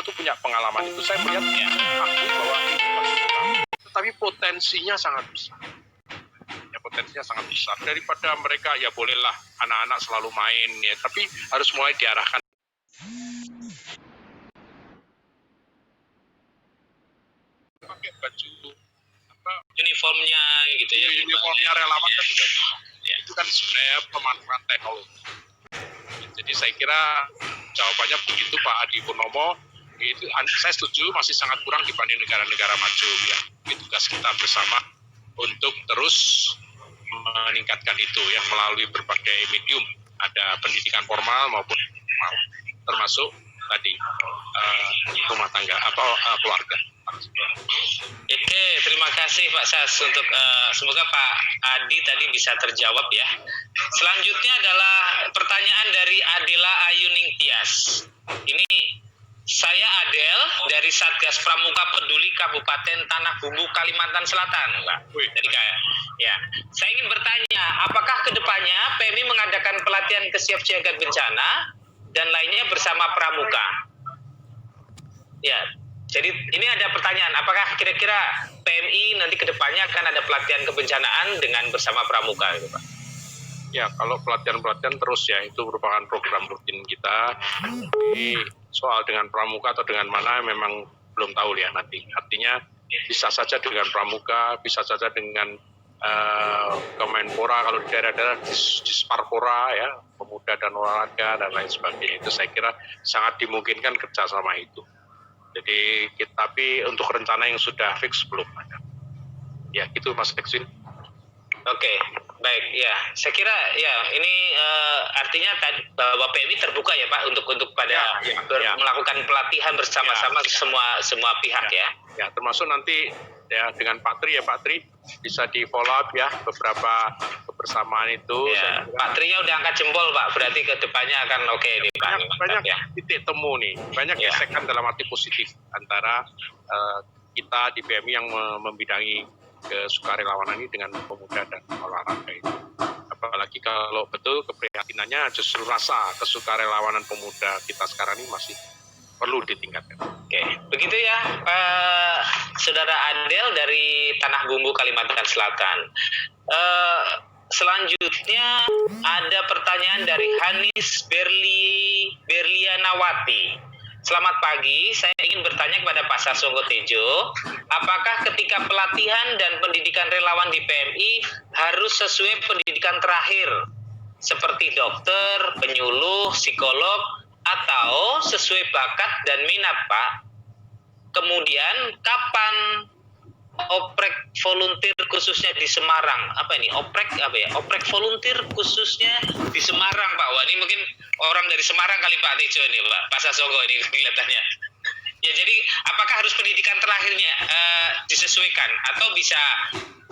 itu punya pengalaman itu. Saya melihatnya akui bahwa itu masih kurang, tetapi potensinya sangat besar. Ya, potensinya sangat besar. Daripada mereka ya bolehlah anak-anak selalu main ya, tapi harus mulai diarahkan. Pakai baju uniformnya gitu ya. Uniformnya relawan kan juga bisa. Ya. Itu kan sebenarnya pemanfaatan teknologi. Jadi saya kira jawabannya begitu Pak Adi Purnomo. Itu saya setuju masih sangat kurang dibanding negara-negara maju ya. Itu tugas kita bersama untuk terus meningkatkan itu ya melalui berbagai medium, ada pendidikan formal maupun informal, termasuk tadi rumah tangga atau keluarga. Oke, terima kasih Pak Sas untuk semoga Pak Adi tadi bisa terjawab ya. Selanjutnya adalah pertanyaan dari Adela Ayuning Tias. Ini saya Adel dari Satgas Pramuka Peduli Kabupaten Tanah Bumbu Kalimantan Selatan, Pak. Jadi kayak ya, saya ingin bertanya, apakah kedepannya PMI mengadakan pelatihan kesiapsiagaan bencana dan lainnya bersama Pramuka? Ya. Jadi ini ada pertanyaan, apakah kira-kira PMI nanti kedepannya akan ada pelatihan kebencanaan dengan bersama Pramuka gitu Pak? Ya, kalau pelatihan-pelatihan terus ya, itu merupakan program rutin kita. Jadi soal dengan Pramuka atau dengan mana memang belum tahu ya nanti. Artinya bisa saja dengan Pramuka, bisa saja dengan Kemenpora, kalau di daerah-daerah di Sparpora ya, pemuda dan olahraga dan lain sebagainya. Itu saya kira sangat dimungkinkan kerjasama itu. Jadi, tapi untuk rencana yang sudah fix belum ada. Ya, itu Mas Eksin. Oke, baik ya. Saya kira ya ini artinya bahwa PMI terbuka ya Pak untuk pada melakukan pelatihan bersama-sama semua pihak ya. Ya, termasuk nanti ya dengan Pak Tri ya Pak Tri bisa di follow up ya beberapa kebersamaan itu. Ya, Pak Trinya udah angkat jempol Pak, berarti kedepannya akan oke nih Pak. Banyak ya. Titik temu nih, banyak gesekan dalam arti positif antara kita di PMI yang membidangi kesukarelawanan ini dengan pemuda dan olahraga itu. Apalagi kalau betul keprihatinannya justru rasa kesukarelawanan pemuda kita sekarang ini masih perlu ditingkatkan. Oke, begitu ya Saudara Adel dari Tanah Bumbu Kalimantan Selatan. Selanjutnya ada pertanyaan dari Hanis Berlianawati. Selamat pagi, saya ingin bertanya kepada Pak Sasongko Tejo, apakah ketika pelatihan dan pendidikan relawan di PMI harus sesuai pendidikan terakhir, seperti dokter, penyuluh, psikolog, atau sesuai bakat dan minat, Pak? Kemudian, kapan oprek volunteer khususnya di Semarang? Oprek volunteer khususnya di Semarang, Pak. Wah, ini mungkin orang dari Semarang kali Pak Tejo ini, Pak Sasongko ini kelihatannya. Ya, jadi apakah harus pendidikan terakhirnya disesuaikan atau bisa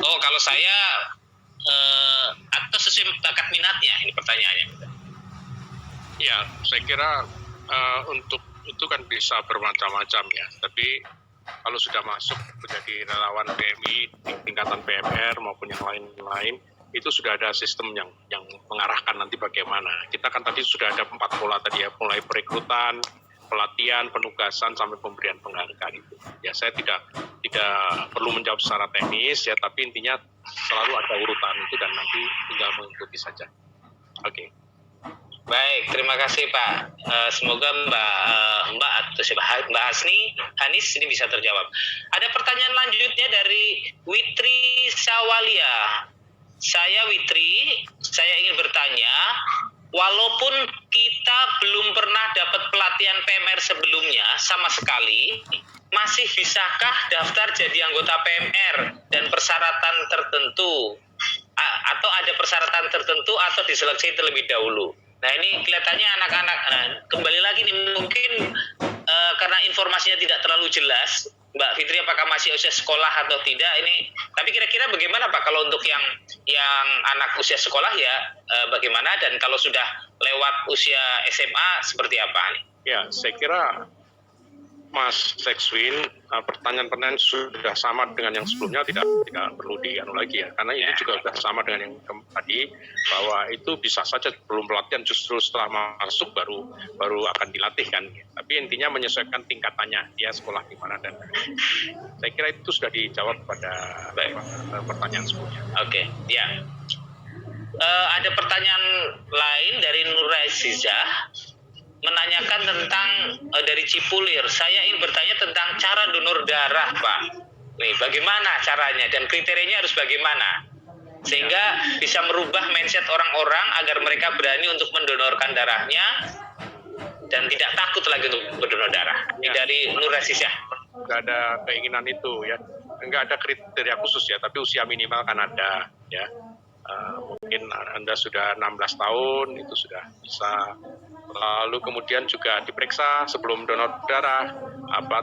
kalau saya atau sesuai bakat minatnya? Ini pertanyaannya. Ya, saya kira untuk itu kan bisa bermacam-macam ya. Tapi kalau sudah masuk menjadi relawan PMI di tingkatan PMR maupun yang lain-lain, itu sudah ada sistem yang mengarahkan nanti bagaimana. Kita kan tadi sudah ada 4 pola tadi ya, mulai perekrutan, pelatihan, penugasan sampai pemberian penghargaan itu. Ya, saya tidak perlu menjawab secara teknis ya, tapi intinya selalu ada urutan itu dan nanti tinggal mengikuti saja. Oke. Baik, terima kasih Pak. Semoga Mbak Hanis ini bisa terjawab. Ada pertanyaan lanjutnya dari Witri Sawalia. Saya ingin bertanya, walaupun kita belum pernah dapat pelatihan PMR sebelumnya sama sekali, masih bisakah daftar jadi anggota PMR dan persyaratan tertentu? Atau ada persyaratan tertentu atau diseleksi terlebih dahulu? Nah, ini kelihatannya anak-anak, kembali lagi nih mungkin karena informasinya tidak terlalu jelas, Mbak Fitri apakah masih usia sekolah atau tidak ini, tapi kira-kira bagaimana Pak kalau untuk yang anak usia sekolah ya bagaimana, dan kalau sudah lewat usia SMA seperti apa nih? Ya, saya kira Mas Sexwin, pertanyaan-pertanyaan sudah sama dengan yang sebelumnya, tidak perlu dianu lagi ya, karena ini juga sudah sama dengan yang tadi, bahwa itu bisa saja belum pelatihan, justru setelah masuk baru akan dilatih kan. Tapi intinya menyesuaikan tingkatannya, dia sekolah di mana, dan saya kira itu sudah dijawab pada pertanyaan sebelumnya. Oke, ya. Ada pertanyaan lain dari Nur Aizizah menanyakan tentang dari Cipulir. Saya ingin bertanya tentang cara donor darah, Pak. Nih, bagaimana caranya dan kriterianya harus bagaimana? Sehingga bisa merubah mindset orang-orang agar mereka berani untuk mendonorkan darahnya dan tidak takut lagi untuk berdonor darah. Ini dari Nur Aizizah. Nggak ada keinginan itu ya, nggak ada kriteria khusus ya, tapi usia minimal kan ada ya. Mungkin Anda sudah 16 tahun itu sudah bisa. Lalu kemudian juga diperiksa sebelum donor darah,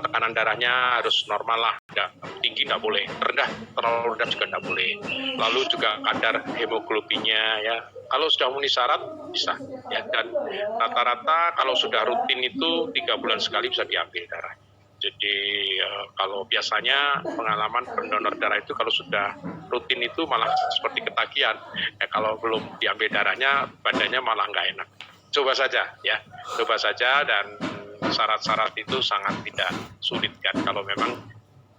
tekanan darahnya harus normal lah, tinggi nggak boleh, terlalu rendah juga nggak boleh. Lalu juga kadar hemoglobinnya ya, kalau sudah memenuhi syarat bisa ya, dan rata-rata kalau sudah rutin itu 3 bulan sekali bisa diambil darah. Jadi kalau biasanya pengalaman pendonor darah itu kalau sudah rutin itu malah seperti ketagihan. Ya, kalau belum diambil darahnya badannya malah nggak enak. Coba saja ya, coba saja, dan syarat-syarat itu sangat tidak sulit kan kalau memang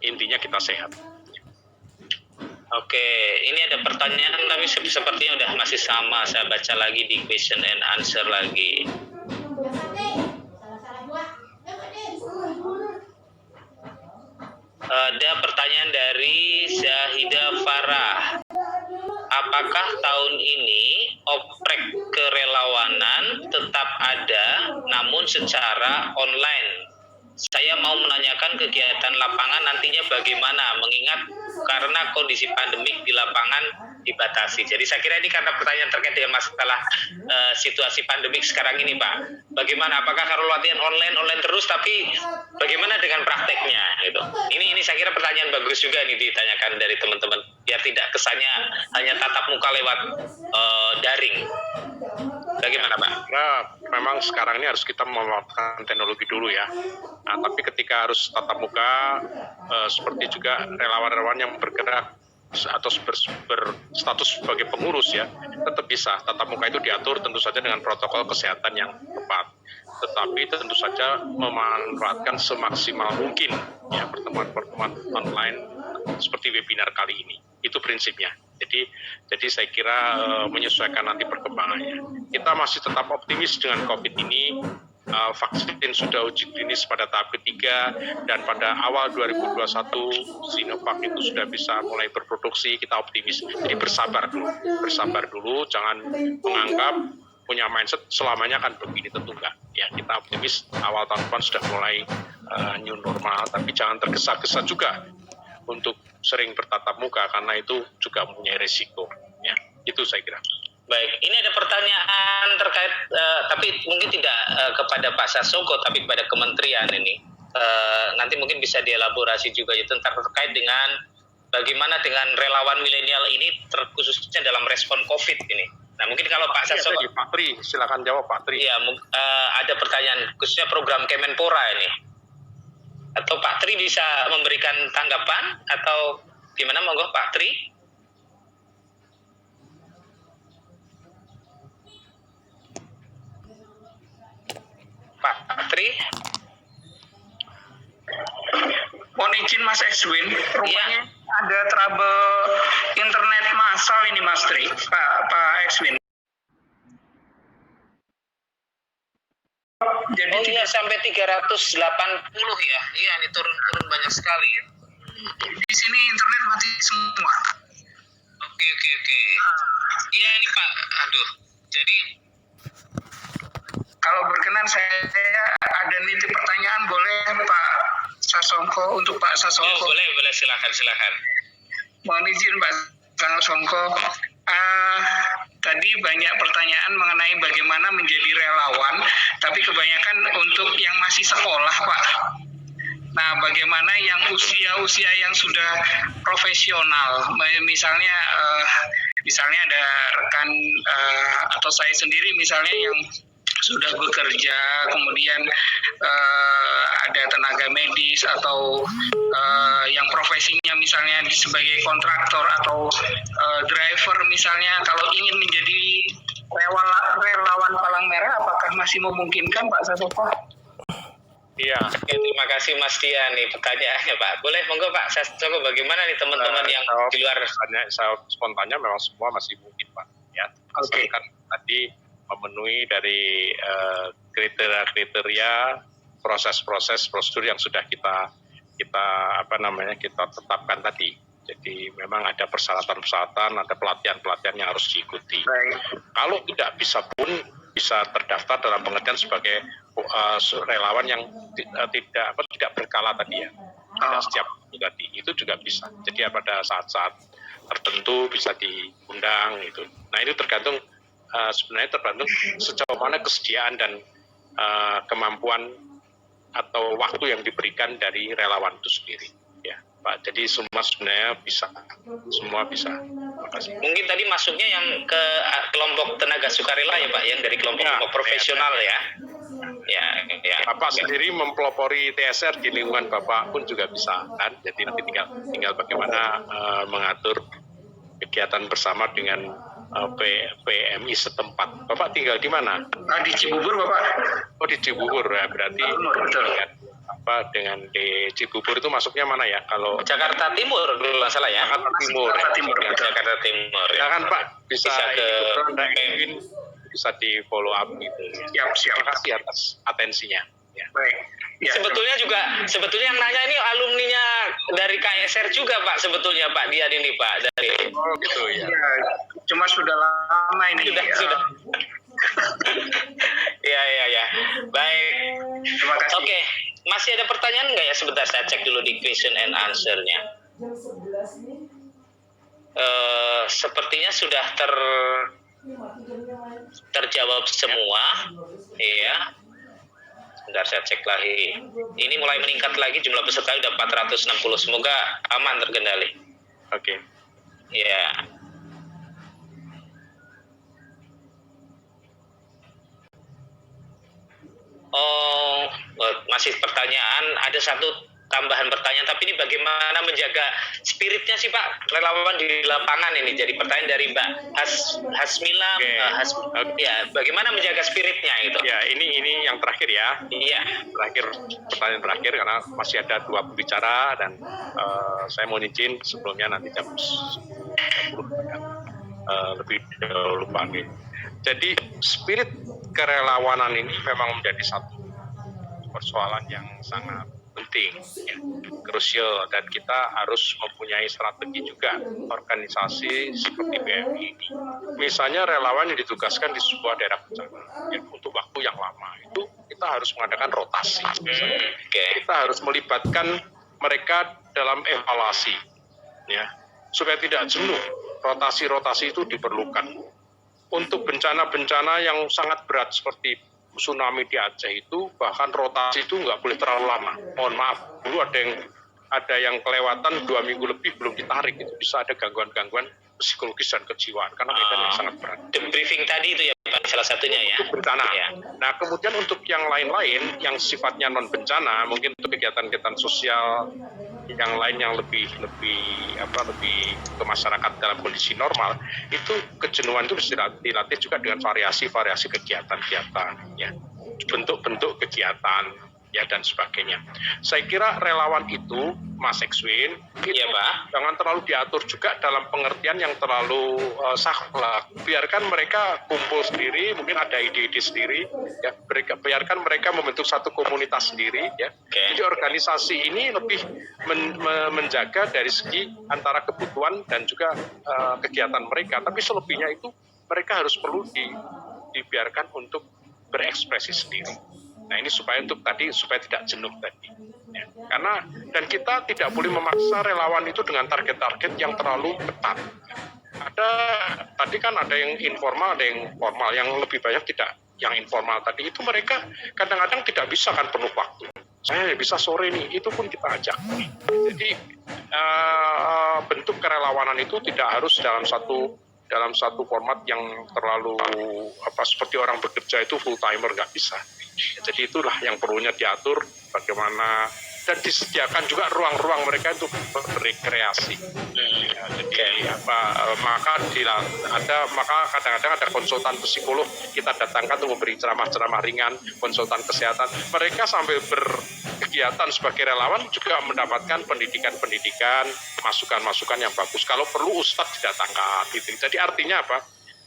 intinya kita sehat. Oke, ini ada pertanyaan tapi sepertinya udah masih sama. Saya baca lagi di question and answer lagi. Ada pertanyaan dari Zahida Farah. Apakah tahun ini oprek kerelawanan tetap ada namun secara online? Saya mau menanyakan kegiatan lapangan nantinya bagaimana, mengingat karena kondisi pandemik di lapangan dibatasi. Jadi saya kira ini karena pertanyaan terkait dengan masalah situasi pandemik sekarang ini, Pak. Bagaimana? Apakah kalau latihan online terus, tapi bagaimana dengan prakteknya? Gitu. Ini saya kira pertanyaan bagus juga nih ditanyakan dari teman-teman, biar tidak kesannya hanya tatap muka lewat daring. Bagaimana, Pak? Nah, memang sekarang ini harus kita memanfaatkan teknologi dulu ya. Nah, tapi ketika harus tatap muka, seperti juga relawan-relawan yang bergerak atau berstatus sebagai pengurus ya, tetap bisa tatap muka itu diatur tentu saja dengan protokol kesehatan yang tepat. Tetapi tentu saja memanfaatkan semaksimal mungkin ya pertemuan-pertemuan online seperti webinar kali ini. Itu prinsipnya. Jadi saya kira menyesuaikan nanti perkembangannya. Kita masih tetap optimis dengan COVID ini. Vaksin sudah uji klinis pada tahap ketiga, dan pada awal 2021 Sinovac itu sudah bisa mulai berproduksi. Kita optimis. Jadi bersabar dulu, jangan menganggap punya mindset selamanya kan begini, tentu enggak. Ya, kita optimis awal tahun depan sudah mulai new normal, tapi jangan tergesa-gesa juga untuk sering bertatap muka karena itu juga mempunyai resiko. Ya, itu saya kira. Baik, ini ada pertanyaan terkait, tapi mungkin tidak kepada Pak Sasongko, tapi kepada kementerian ini. Nanti mungkin bisa dielaborasi juga ya tentang terkait dengan bagaimana dengan relawan milenial ini, terkhususnya dalam respon COVID ini. Nah, mungkin kalau Pak Sasongko, Pak Tri, silakan jawab Pak Tri. Iya, ada pertanyaan khususnya program Kemenpora ini. Atau Pak Tri bisa memberikan tanggapan atau gimana, monggo Pak Tri? Pak Tri? Mohon izin Mas Eswin, rupanya ada trouble internet massal ini Mas Tri, Pak Eswin. Jadi iya, sampai 380 ya. Iya, ini turun banyak sekali ya. Di sini internet mati semua. Oke. Iya ini Pak, aduh. Jadi kalau berkenan saya ada nitip pertanyaan, boleh Pak Sasongko, untuk Pak Sasongko. Oh, boleh silakan. Mohon izin Pak Sasongko. Tadi banyak pertanyaan mengenai bagaimana menjadi relawan, tapi kebanyakan untuk yang masih sekolah, Pak. Nah, bagaimana yang usia yang sudah profesional, misalnya ada rekan atau saya sendiri misalnya yang sudah bekerja, kemudian ada tenaga medis atau yang profesinya misalnya sebagai kontraktor atau driver misalnya, kalau ingin menjadi relawan Palang Merah, apakah masih memungkinkan Pak Sasoko? Iya. Oke, terima kasih Mas Tia nih pertanyaannya Pak. Boleh monggo Pak Sasoko, bagaimana nih teman-teman yang di luar? Saya spontannya memang semua masih mungkin Pak. Ya, asalkan tadi memenuhi dari kriteria proses-proses prosedur yang sudah kita tetapkan tadi. Jadi memang ada persyaratan-persyaratan, ada pelatihan-pelatihan yang harus diikuti. Baik. Kalau tidak bisa pun bisa terdaftar dalam pengertian sebagai relawan yang tidak berkala tadi ya. Tidak setiap tadi itu juga bisa. Jadi pada saat-saat tertentu bisa diundang itu. Nah itu tergantung sebenarnya sejauh mana kesediaan dan kemampuan atau waktu yang diberikan dari relawan itu sendiri. Ya, Pak. Jadi semua sebenarnya bisa. Semua bisa. Terima kasih. Mungkin tadi masuknya yang ke kelompok tenaga sukarela ya Pak, yang dari kelompok profesional ya. Ya. Bapak sendiri mempelopori TSR di lingkungan Bapak pun juga bisa kan. Jadi nanti tinggal bagaimana mengatur kegiatan bersama dengan PMI setempat. Bapak tinggal di mana? Di Cibubur Bapak. Oh di Cibubur ya, berarti dengan di Cibubur itu masuknya mana ya? Kalau Jakarta Timur dulu nggak salah ya. Jakarta Timur. Jakarta Timur. Ya kan Pak, bisa ke bisa di follow up gitu. Siap. Terima kasih atas atensinya. Ya. Baik. Ya, Sebetulnya yang nanya ini alumninya dari KSR juga Pak, sebetulnya Pak Dian ini Pak dari. Oh gitu ya. Ya, cuma sudah lama ini. Sudah. Ya. Baik. Terima kasih. Oke, masih ada pertanyaan nggak ya? Sebentar saya cek dulu di question and answer-nya. Sepertinya sudah terjawab semua. Iya. Sebentar saya cek lagi. Ini mulai meningkat lagi, jumlah peserta sudah 460. Semoga aman terkendali. Oke. Ya. Oh, masih pertanyaan. Ada satu tambahan pertanyaan, tapi ini bagaimana menjaga spiritnya sih Pak relawan di lapangan ini. Jadi pertanyaan dari Mbak Hasmila. Ya, bagaimana menjaga spiritnya itu? Ya, ini yang terakhir ya. Iya. Pertanyaan terakhir karena masih ada 2 pembicara dan saya mau izin sebelumnya nanti jam 10 lebih dahulu Pak. Jadi spirit kerelawanan ini memang menjadi satu persoalan yang sangat penting, ya, krusial, dan kita harus mempunyai strategi juga organisasi seperti PMI ini. Misalnya relawan yang ditugaskan di sebuah daerah bencana ya, untuk waktu yang lama itu kita harus mengadakan rotasi. Kita harus melibatkan mereka dalam evaluasi, ya, supaya tidak jenuh. Rotasi-rotasi itu diperlukan. Untuk bencana-bencana yang sangat berat seperti tsunami di Aceh itu, bahkan rotasi itu nggak boleh terlalu lama. Mohon maaf, dulu ada yang kelewatan 2 minggu lebih belum ditarik, itu bisa ada gangguan-gangguan psikologis dan kejiwaan karena medan yang sangat berat. Debriefing tadi itu ya Pak, salah satunya ya. Untuk bencana. Ya. Nah kemudian untuk yang lain-lain yang sifatnya non bencana, mungkin untuk kegiatan-kegiatan sosial yang lain yang lebih ke masyarakat dalam kondisi normal, itu kejenuhan itu bisa dilatih juga dengan variasi kegiatan-kegiatan, ya, bentuk-bentuk kegiatan, ya, dan sebagainya. Saya kira relawan itu, Mas Ekswin, Iya Pak, jangan terlalu diatur juga dalam pengertian yang terlalu saklek. Biarkan mereka kumpul sendiri, mungkin ada ide-ide sendiri, ya. Biarkan mereka membentuk satu komunitas sendiri, ya. Jadi organisasi ini lebih menjaga dari segi antara kebutuhan dan juga kegiatan mereka. Tapi selebihnya itu mereka harus perlu dibiarkan untuk berekspresi sendiri. Nah ini supaya tidak jenuh tadi. Ya. Karena dan kita tidak boleh memaksa relawan itu dengan target-target yang terlalu ketat. Tadi kan ada yang informal, ada yang formal, yang lebih banyak tidak. Yang informal tadi itu mereka kadang-kadang tidak bisa kan penuh waktu. Saya bisa sore nih, itu pun kita ajak. Jadi bentuk kerelawanan itu tidak harus dalam dalam satu format yang terlalu seperti orang bekerja itu full timer, nggak bisa. Jadi itulah yang perlunya diatur bagaimana, dan disediakan juga ruang-ruang mereka untuk berrekreasi. Ya, jadi maka kadang-kadang ada konsultan psikolog kita datangkan untuk memberi ceramah-ceramah ringan, konsultan kesehatan. Mereka sambil berkegiatan sebagai relawan juga mendapatkan pendidikan-pendidikan, masukan-masukan yang bagus. Kalau perlu ustadz didatangkan gitu. Jadi artinya apa?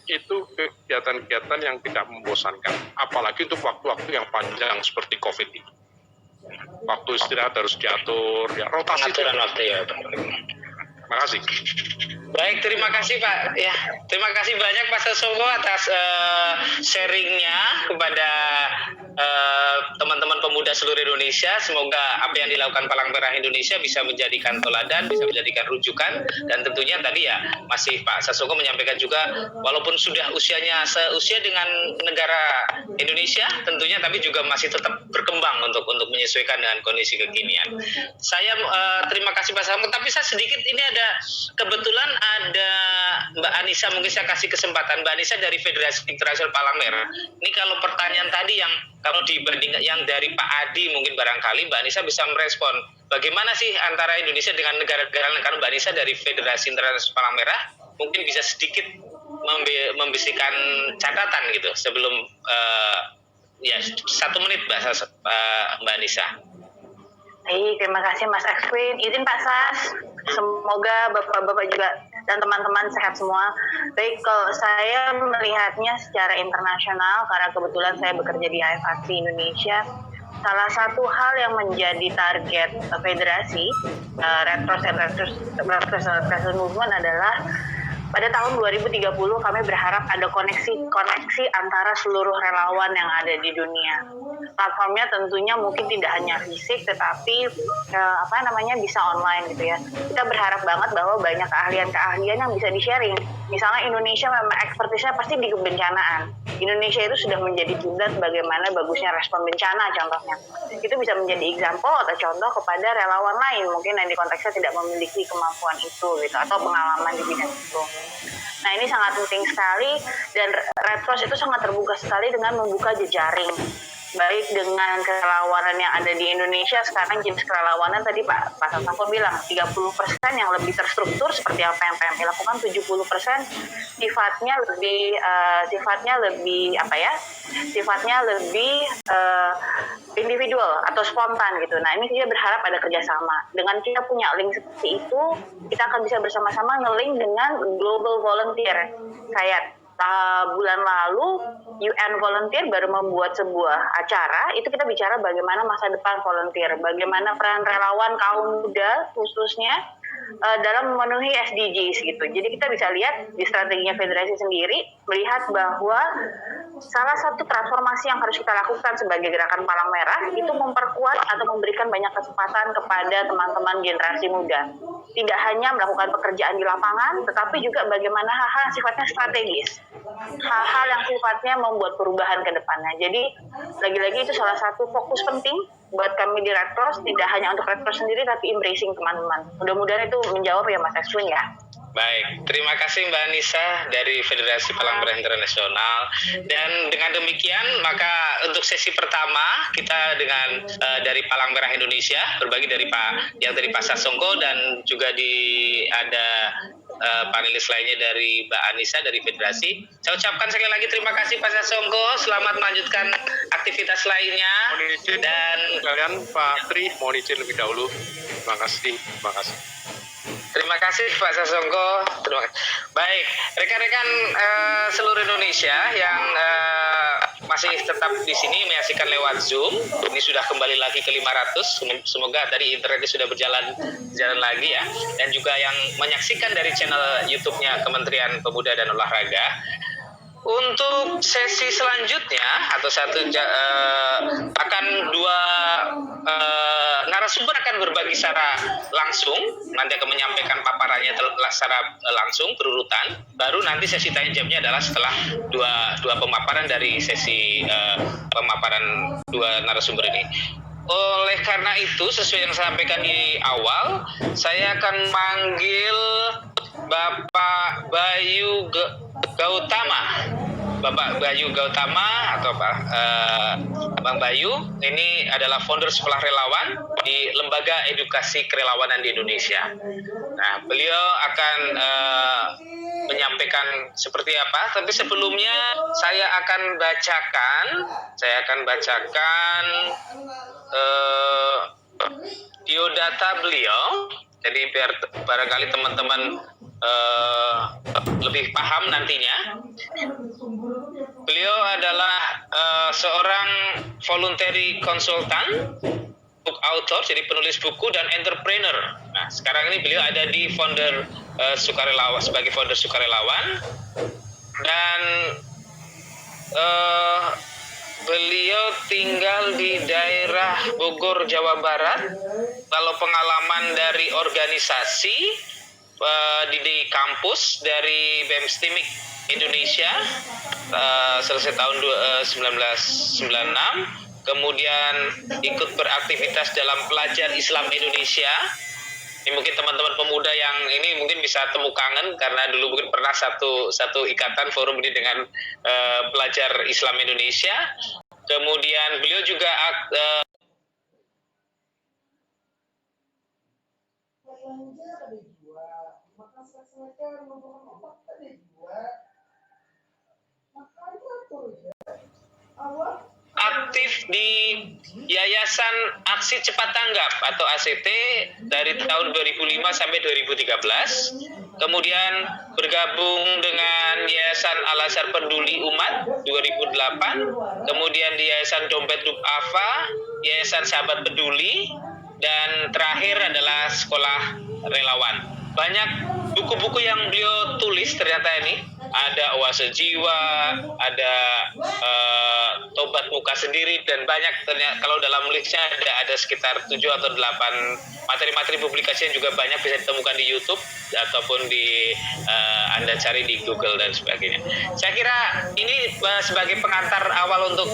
Itu kegiatan-kegiatan yang tidak membosankan, apalagi untuk waktu-waktu yang panjang seperti COVID ini. Waktu istirahat harus diatur, ya rotasi. Pengaturan waktu ya. Terima kasih. Baik, terima kasih Pak. Ya, terima kasih banyak Pak Sasongko atas sharingnya kepada teman-teman pemuda seluruh Indonesia. Semoga apa yang dilakukan Palang Merah Indonesia bisa menjadikan teladan, bisa menjadikan rujukan, dan tentunya tadi ya masih Pak Sasongko menyampaikan juga walaupun sudah usianya seusia dengan negara Indonesia tentunya, tapi juga masih tetap berkembang untuk menyesuaikan dengan kondisi kekinian. Saya terima kasih Pak Sasongko, tapi saya sedikit ini ada kebetulan ada Mbak Anissa, mungkin saya kasih kesempatan Mbak Anissa dari Federasi Internasional Palang Merah. Ini kalau pertanyaan tadi yang kalau dibandingkan yang dari Pak Adi mungkin barangkali Mbak Anissa bisa merespon bagaimana sih antara Indonesia dengan negara-negara lain, karena Mbak Anissa dari Federasi Internasional Palang Merah mungkin bisa sedikit membisikkan catatan gitu sebelum ya 1 menit Mbak Anissa. Baik, terima kasih Mas Exwin. Izin Pak Sas, semoga Bapak-Bapak juga dan teman-teman sehat semua. Baik, kalau saya melihatnya secara internasional, karena kebetulan saya bekerja di AFASI Indonesia, salah satu hal yang menjadi target federasi Red Cross and Red Cross Movement adalah pada tahun 2030 kami berharap ada koneksi antara seluruh relawan yang ada di dunia. Platformnya tentunya mungkin tidak hanya fisik, tetapi bisa online gitu ya. Kita berharap banget bahwa banyak keahlian-keahlian yang bisa di-sharing. Misalnya Indonesia memang ekspertisnya pasti di kebencanaan. Indonesia itu sudah menjadi kiblat bagaimana bagusnya respon bencana contohnya. Itu bisa menjadi example atau contoh kepada relawan lain mungkin yang di konteksnya tidak memiliki kemampuan itu gitu atau pengalaman di bidang itu. Nah, ini sangat penting sekali, dan Red Cross itu sangat terbuka sekali dengan membuka jejaring, baik dengan kerelawanan yang ada di Indonesia. Sekarang jenis kerelawanan tadi Pak Sasongko bilang 30% yang lebih terstruktur seperti apa yang PMI lakukan, 70% sifatnya lebih individual atau spontan gitu. Nah, ini kita berharap ada kerjasama. Dengan kita punya link seperti itu, kita akan bisa bersama-sama nge-link dengan global volunteer. Kayak bulan lalu UN Volunteer baru membuat sebuah acara, itu kita bicara bagaimana masa depan volunteer, bagaimana peran relawan kaum muda khususnya dalam memenuhi SDGs gitu. Jadi kita bisa lihat di strateginya federasi sendiri, melihat bahwa salah satu transformasi yang harus kita lakukan sebagai gerakan Palang Merah itu memperkuat atau memberikan banyak kesempatan kepada teman-teman generasi muda. Tidak hanya melakukan pekerjaan di lapangan, tetapi juga bagaimana hal-hal yang sifatnya strategis. Hal-hal yang sifatnya membuat perubahan ke depannya. Jadi, lagi-lagi itu salah satu fokus penting buat kami di Red Cross, tidak hanya untuk Red Cross sendiri, tapi embracing teman-teman. Mudah-mudahan itu menjawab ya Mas Exwin ya. Baik, terima kasih Mbak Anissa dari Federasi Palang Merah Internasional. Dan dengan demikian, maka untuk sesi pertama kita dengan dari Palang Merah Indonesia berbagi dari Pak Sasongko, dan juga ada panelis lainnya dari Mbak Anissa dari Federasi. Saya ucapkan sekali lagi terima kasih Pak Sasongko. Selamat melanjutkan aktivitas lainnya. Dan kalian Pak Tri, mohon izin lebih dahulu. Terima kasih. Terima kasih Pak Sasongko. Baik, rekan-rekan seluruh Indonesia yang masih tetap di sini menyaksikan lewat Zoom. Ini sudah kembali lagi ke 500. Semoga tadi internetnya sudah berjalan lagi ya. Dan juga yang menyaksikan dari channel YouTube-nya Kementerian Pemuda dan Olahraga. Untuk sesi selanjutnya atau akan dua narasumber akan berbagi secara langsung, nanti akan menyampaikan paparannya secara langsung berurutan. Baru nanti sesi tanya jawabnya adalah setelah dua pemaparan dari sesi pemaparan dua narasumber ini. oleh karena itu, sesuai yang saya sampaikan di awal, saya akan manggil Bapak Bayu Gautama. Bapak Bayu Gautama atau Pak Bang Bayu ini adalah founder Sekolah Relawan di Lembaga Edukasi Kerelawanan di Indonesia. Nah, beliau akan menyampaikan seperti apa, tapi sebelumnya saya akan bacakan biodata beliau, jadi biar barangkali teman-teman lebih paham nantinya. Beliau adalah seorang voluntary consultant, book author, jadi penulis buku dan entrepreneur. Nah, sekarang ini beliau ada di founder Sukarelawan, sebagai founder Sukarelawan, dan beliau tinggal di daerah Bogor, Jawa Barat. Kalau pengalaman dari organisasi di kampus dari BEM STIMIK Indonesia selesai tahun 1996, kemudian ikut beraktivitas dalam Pelajar Islam Indonesia. Ini mungkin teman-teman pemuda yang ini mungkin bisa temu kangen karena dulu mungkin pernah satu ikatan forum ini dengan Pelajar Islam Indonesia. Kemudian beliau juga aktif di Yayasan Aksi Cepat Tanggap atau ACT dari tahun 2005 sampai 2013. Kemudian bergabung dengan Yayasan Al-Azhar Peduli Umat 2008. Kemudian di Yayasan Dompet Du'afa, Yayasan Sahabat Peduli, dan terakhir adalah Sekolah Relawan. Banyak buku-buku yang beliau tulis ternyata ini. Ada Oase Jiwa, ada Tobat Muka Sendiri, dan banyak ternyata kalau dalam listnya ada sekitar 7 atau 8 materi-materi publikasi yang juga banyak bisa ditemukan di YouTube ataupun di Anda cari di Google dan sebagainya. Saya kira ini sebagai pengantar awal untuk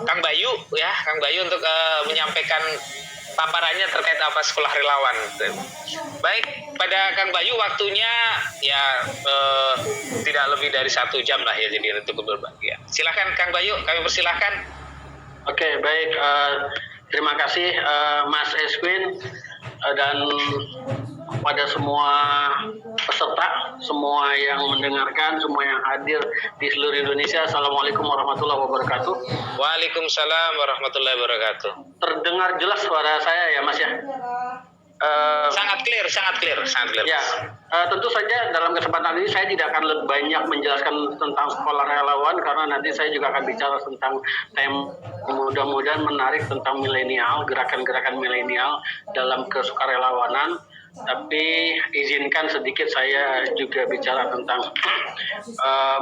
Kang Bayu untuk menyampaikan paparannya terkait apa Sekolah Relawan. Baik, pada Kang Bayu waktunya ya tidak lebih dari 1 jam lah ya, jadi untuk berbagi. Silakan Kang Bayu, kami persilahkan. Oke, baik. Terima kasih Mas Eswin dan pada semua peserta, semua yang mendengarkan, semua yang hadir di seluruh Indonesia. Assalamualaikum warahmatullahi wabarakatuh. Waalaikumsalam warahmatullahi wabarakatuh. Terdengar jelas suara saya ya Mas ya? Sangat clear. Ya, tentu saja dalam kesempatan ini saya tidak akan banyak menjelaskan tentang Sekolah Relawan karena nanti saya juga akan bicara tentang tema mudah-mudahan menarik tentang milenial, gerakan-gerakan milenial dalam kesukarelawanan. Tapi izinkan sedikit saya juga bicara tentang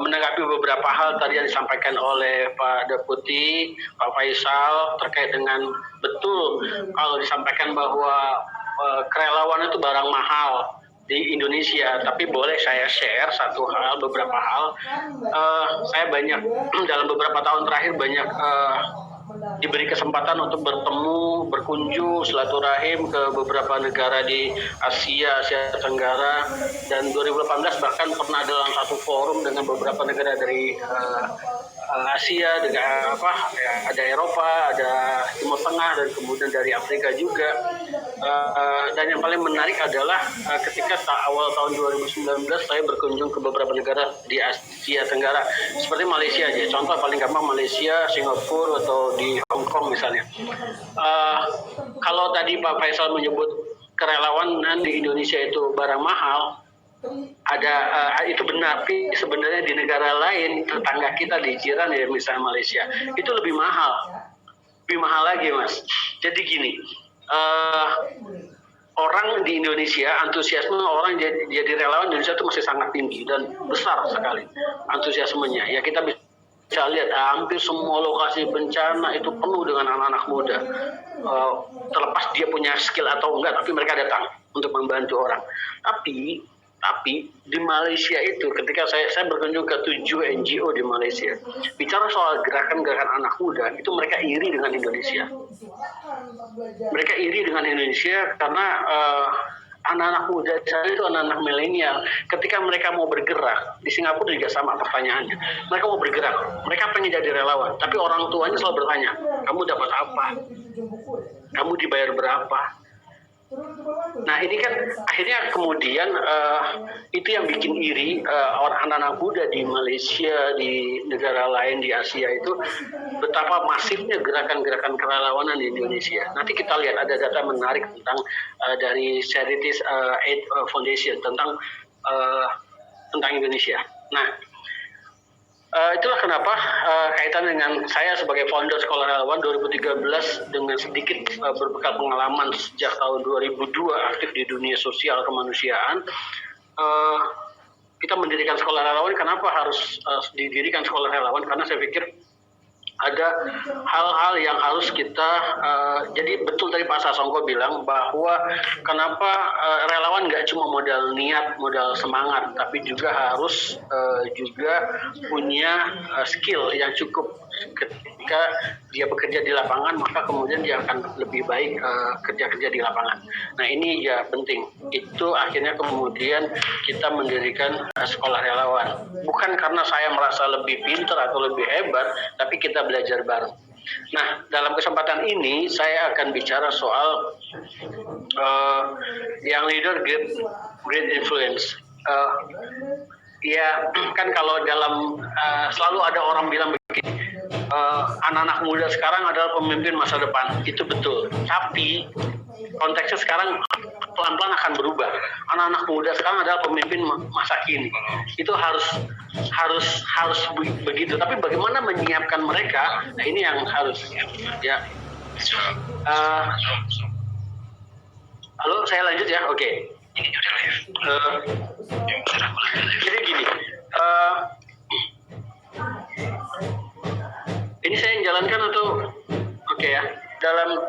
menanggapi beberapa hal tadi yang disampaikan oleh Pak Deputi, Pak Faisal terkait dengan betul kalau disampaikan bahwa kerelawan itu barang mahal di Indonesia, tapi boleh saya share beberapa hal. Saya banyak dalam beberapa tahun terakhir banyak diberi kesempatan untuk bertemu, berkunjung, silaturahim ke beberapa negara di Asia Tenggara, dan 2018 bahkan pernah dalam satu forum dengan beberapa negara dari Asia, dengan ada Eropa, ada Timur Tengah, dan kemudian dari Afrika juga. Dan yang paling menarik adalah ketika awal tahun 2019 saya berkunjung ke beberapa negara di Asia Tenggara seperti Malaysia aja. Contoh paling gampang Malaysia, Singapura, atau di Hong Kong misalnya. Kalau tadi Pak Faisal menyebut kerelawanan di Indonesia itu barang mahal, itu benar, tapi sebenarnya di negara lain tetangga kita di jiran ya misalnya Malaysia itu lebih mahal lagi Mas. Jadi gini, orang di Indonesia, antusiasme orang jadi relawan di Indonesia itu masih sangat tinggi dan besar sekali antusiasmenya. Ya kita bisa lihat hampir semua lokasi bencana itu penuh dengan anak-anak muda. Terlepas dia punya skill atau enggak, tapi mereka datang untuk membantu orang. Tapi Tapi di Malaysia itu ketika saya berkunjung ke 7 NGO di Malaysia, bicara soal gerakan-gerakan anak muda, itu mereka iri dengan Indonesia. Mereka iri dengan Indonesia karena anak-anak muda saya itu anak-anak milenial. Ketika mereka mau bergerak, di Singapura juga sama pertanyaannya. Mereka mau bergerak, mereka pengen jadi relawan, tapi orang tuanya selalu bertanya, kamu dapat apa? Kamu dibayar berapa? Nah ini kan akhirnya kemudian itu yang bikin iri orang anak-anak muda di Malaysia, di negara lain di Asia itu betapa masifnya gerakan-gerakan kerelawanan di Indonesia. Nanti kita lihat ada data menarik tentang dari Charities Aid Foundation tentang Indonesia. Nah itulah kenapa kaitan dengan saya sebagai founder Sekolah Relawan 2013 dengan sedikit berbekal pengalaman sejak tahun 2002 aktif di dunia sosial kemanusiaan, kita mendirikan Sekolah Relawan. Kenapa harus didirikan Sekolah Relawan? Karena saya pikir ada hal-hal yang harus kita jadi betul tadi Pak Sasongko bilang bahwa kenapa relawan nggak cuma modal niat, modal semangat, tapi juga harus juga punya skill yang cukup. Ketika dia bekerja di lapangan, maka kemudian dia akan lebih baik kerja-kerja di lapangan. Nah ini ya penting. Itu akhirnya kemudian kita mendirikan Sekolah Relawan. Bukan karena saya merasa lebih pintar atau lebih hebat, tapi kita belajar bareng. Nah, dalam kesempatan ini saya akan bicara soal yang leader great influence. Ya kan kalau dalam selalu ada orang bilang begini, anak-anak muda sekarang adalah pemimpin masa depan. Itu betul. Tapi konteksnya sekarang pelan-pelan akan berubah. Anak-anak muda sekarang adalah pemimpin masa kini. Itu harus begitu. Tapi bagaimana menyiapkan mereka? Nah ini yang harus ya. Halo, saya lanjut ya. Oke. Jadi gini. Ini saya yang jalankan atau oke ya? Dalam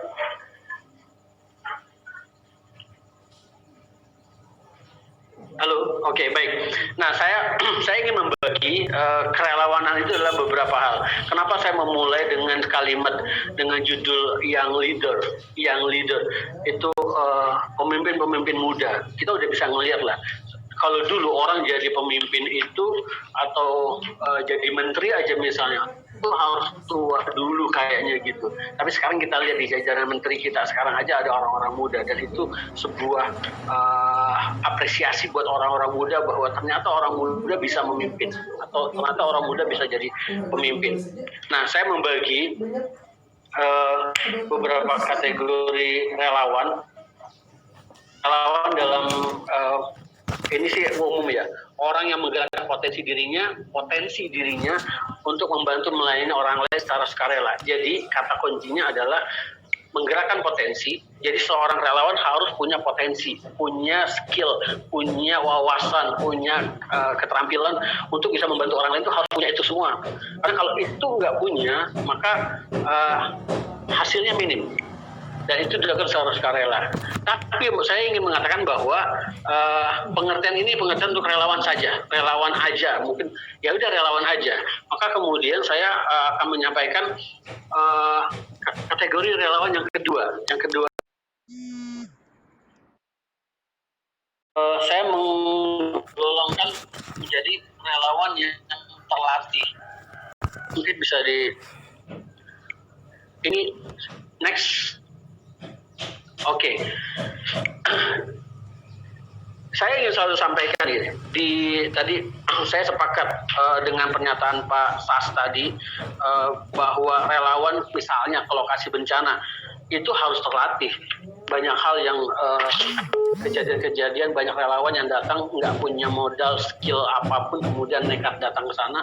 Halo, oke baik. Nah saya ingin membagi kerelawanan itu adalah beberapa hal. Kenapa saya memulai dengan kalimat dengan judul yang leader itu pemimpin-pemimpin muda. Kita udah bisa ngelihat lah. Kalau dulu orang jadi pemimpin itu atau jadi menteri aja misalnya, itu harus tua dulu kayaknya gitu. Tapi sekarang kita lihat di jajaran menteri kita sekarang aja ada orang-orang muda, dan itu sebuah apresiasi buat orang-orang muda bahwa ternyata orang muda bisa memimpin atau ternyata orang muda bisa jadi pemimpin. Nah, saya membagi beberapa kategori relawan dalam ini sih umum ya, orang yang menggerakkan potensi dirinya untuk membantu melayani orang lain secara sukarela. Jadi kata kuncinya adalah menggerakkan potensi. Jadi seorang relawan harus punya potensi, punya skill, punya wawasan, punya keterampilan untuk bisa membantu orang lain, itu harus punya itu semua. Karena kalau itu nggak punya, maka hasilnya minim. Dan itu dilakukan secara sukarela. Tapi saya ingin mengatakan bahwa pengertian ini pengertian untuk relawan saja, relawan aja, mungkin ya udah relawan aja. Maka kemudian saya akan menyampaikan kategori relawan yang kedua. Saya menggolongkan menjadi relawan yang terlatih. Mungkin bisa ini next. Oke. Saya ingin selalu sampaikan ini. Tadi saya sepakat dengan pernyataan Pak Sas tadi bahwa relawan misalnya ke lokasi bencana itu harus terlatih. Banyak hal yang kejadian-kejadian, banyak relawan yang datang nggak punya modal skill apapun, kemudian nekat datang ke sana,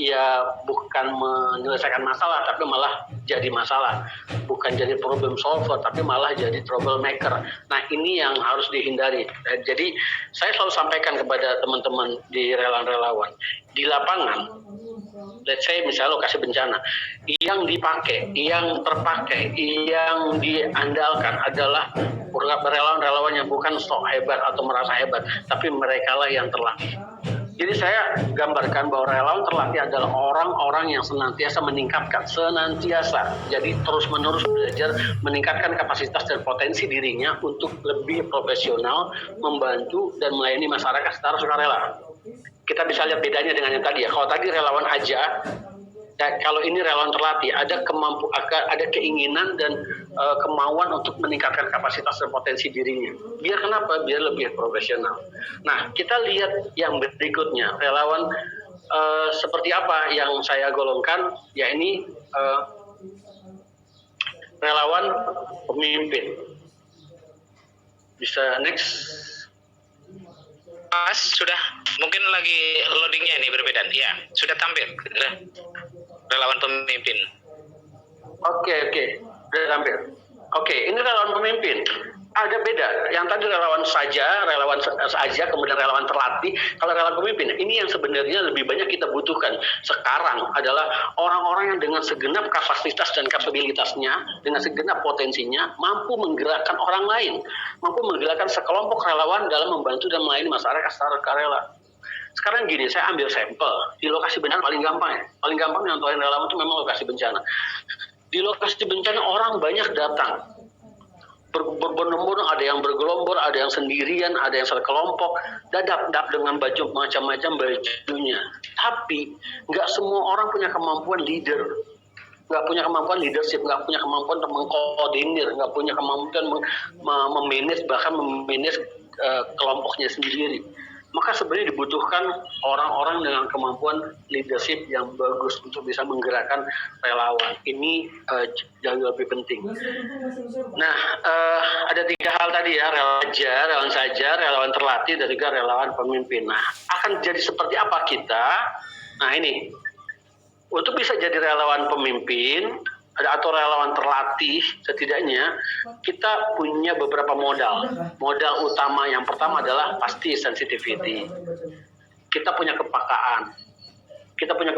ya bukan menyelesaikan masalah, tapi malah jadi masalah. Bukan jadi problem solver, tapi malah jadi troublemaker. Nah ini yang harus dihindari. Jadi saya selalu sampaikan kepada teman-teman di relawan-relawan, di lapangan, let's say misalnya lokasi bencana, yang terpakai, yang diandalkan adalah relawan-relawan yang bukan sok hebat atau merasa hebat, tapi mereka lah yang terlatih. Jadi saya gambarkan bahwa relawan terlatih adalah orang-orang yang senantiasa meningkatkan, jadi terus-menerus belajar meningkatkan kapasitas dan potensi dirinya untuk lebih profesional, membantu dan melayani masyarakat secara sukarela. Kita bisa lihat bedanya dengan yang tadi ya. Kalau tadi relawan aja, kalau ini relawan terlatih, ada keinginan dan kemauan untuk meningkatkan kapasitas dan potensi dirinya. Biar kenapa? Biar lebih profesional. Nah, kita lihat yang berikutnya, relawan seperti apa yang saya golongkan, ya ini relawan pemimpin. Bisa next. Mas, sudah mungkin lagi loadingnya ini berbeda. Ya, sudah tampil. Relawan pemimpin. Oke, sudah tampil. Oke, ini relawan pemimpin. Ada beda. Yang tadi relawan saja, kemudian relawan terlatih. Kalau relawan pemimpin, ini yang sebenarnya lebih banyak kita butuhkan sekarang adalah orang-orang yang dengan segenap kapasitas dan kapabilitasnya, dengan segenap potensinya, mampu menggerakkan orang lain, mampu menggerakkan sekelompok relawan dalam membantu dan melayani masyarakat secara sukarela. Sekarang gini, saya ambil sampel di lokasi bencana paling gampang ya. Paling gampang nyontohin relawan itu memang lokasi bencana. Di lokasi bencana orang banyak datang. Berbondong-bondong, ada yang bergelombor, ada yang sendirian, ada yang sekelompok, dadap dengan baju macam-macam bajunya. Tapi nggak semua orang punya kemampuan leader, nggak punya kemampuan leadership, nggak punya kemampuan untuk mengkoordinir, nggak punya kemampuan memanage, bahkan memanage kelompoknya sendiri. Maka sebenarnya dibutuhkan orang-orang dengan kemampuan leadership yang bagus untuk bisa menggerakkan relawan. Ini jauh lebih penting. Nah, ada 3 hal tadi ya, relawan saja, relawan terlatih, dan juga relawan pemimpin. Nah, akan jadi seperti apa kita? Nah ini, untuk bisa jadi relawan pemimpin atau relawan terlatih, setidaknya kita punya beberapa modal. Modal utama yang pertama adalah pasti sensitivity. Kita punya kepekaan. Melihat kita punya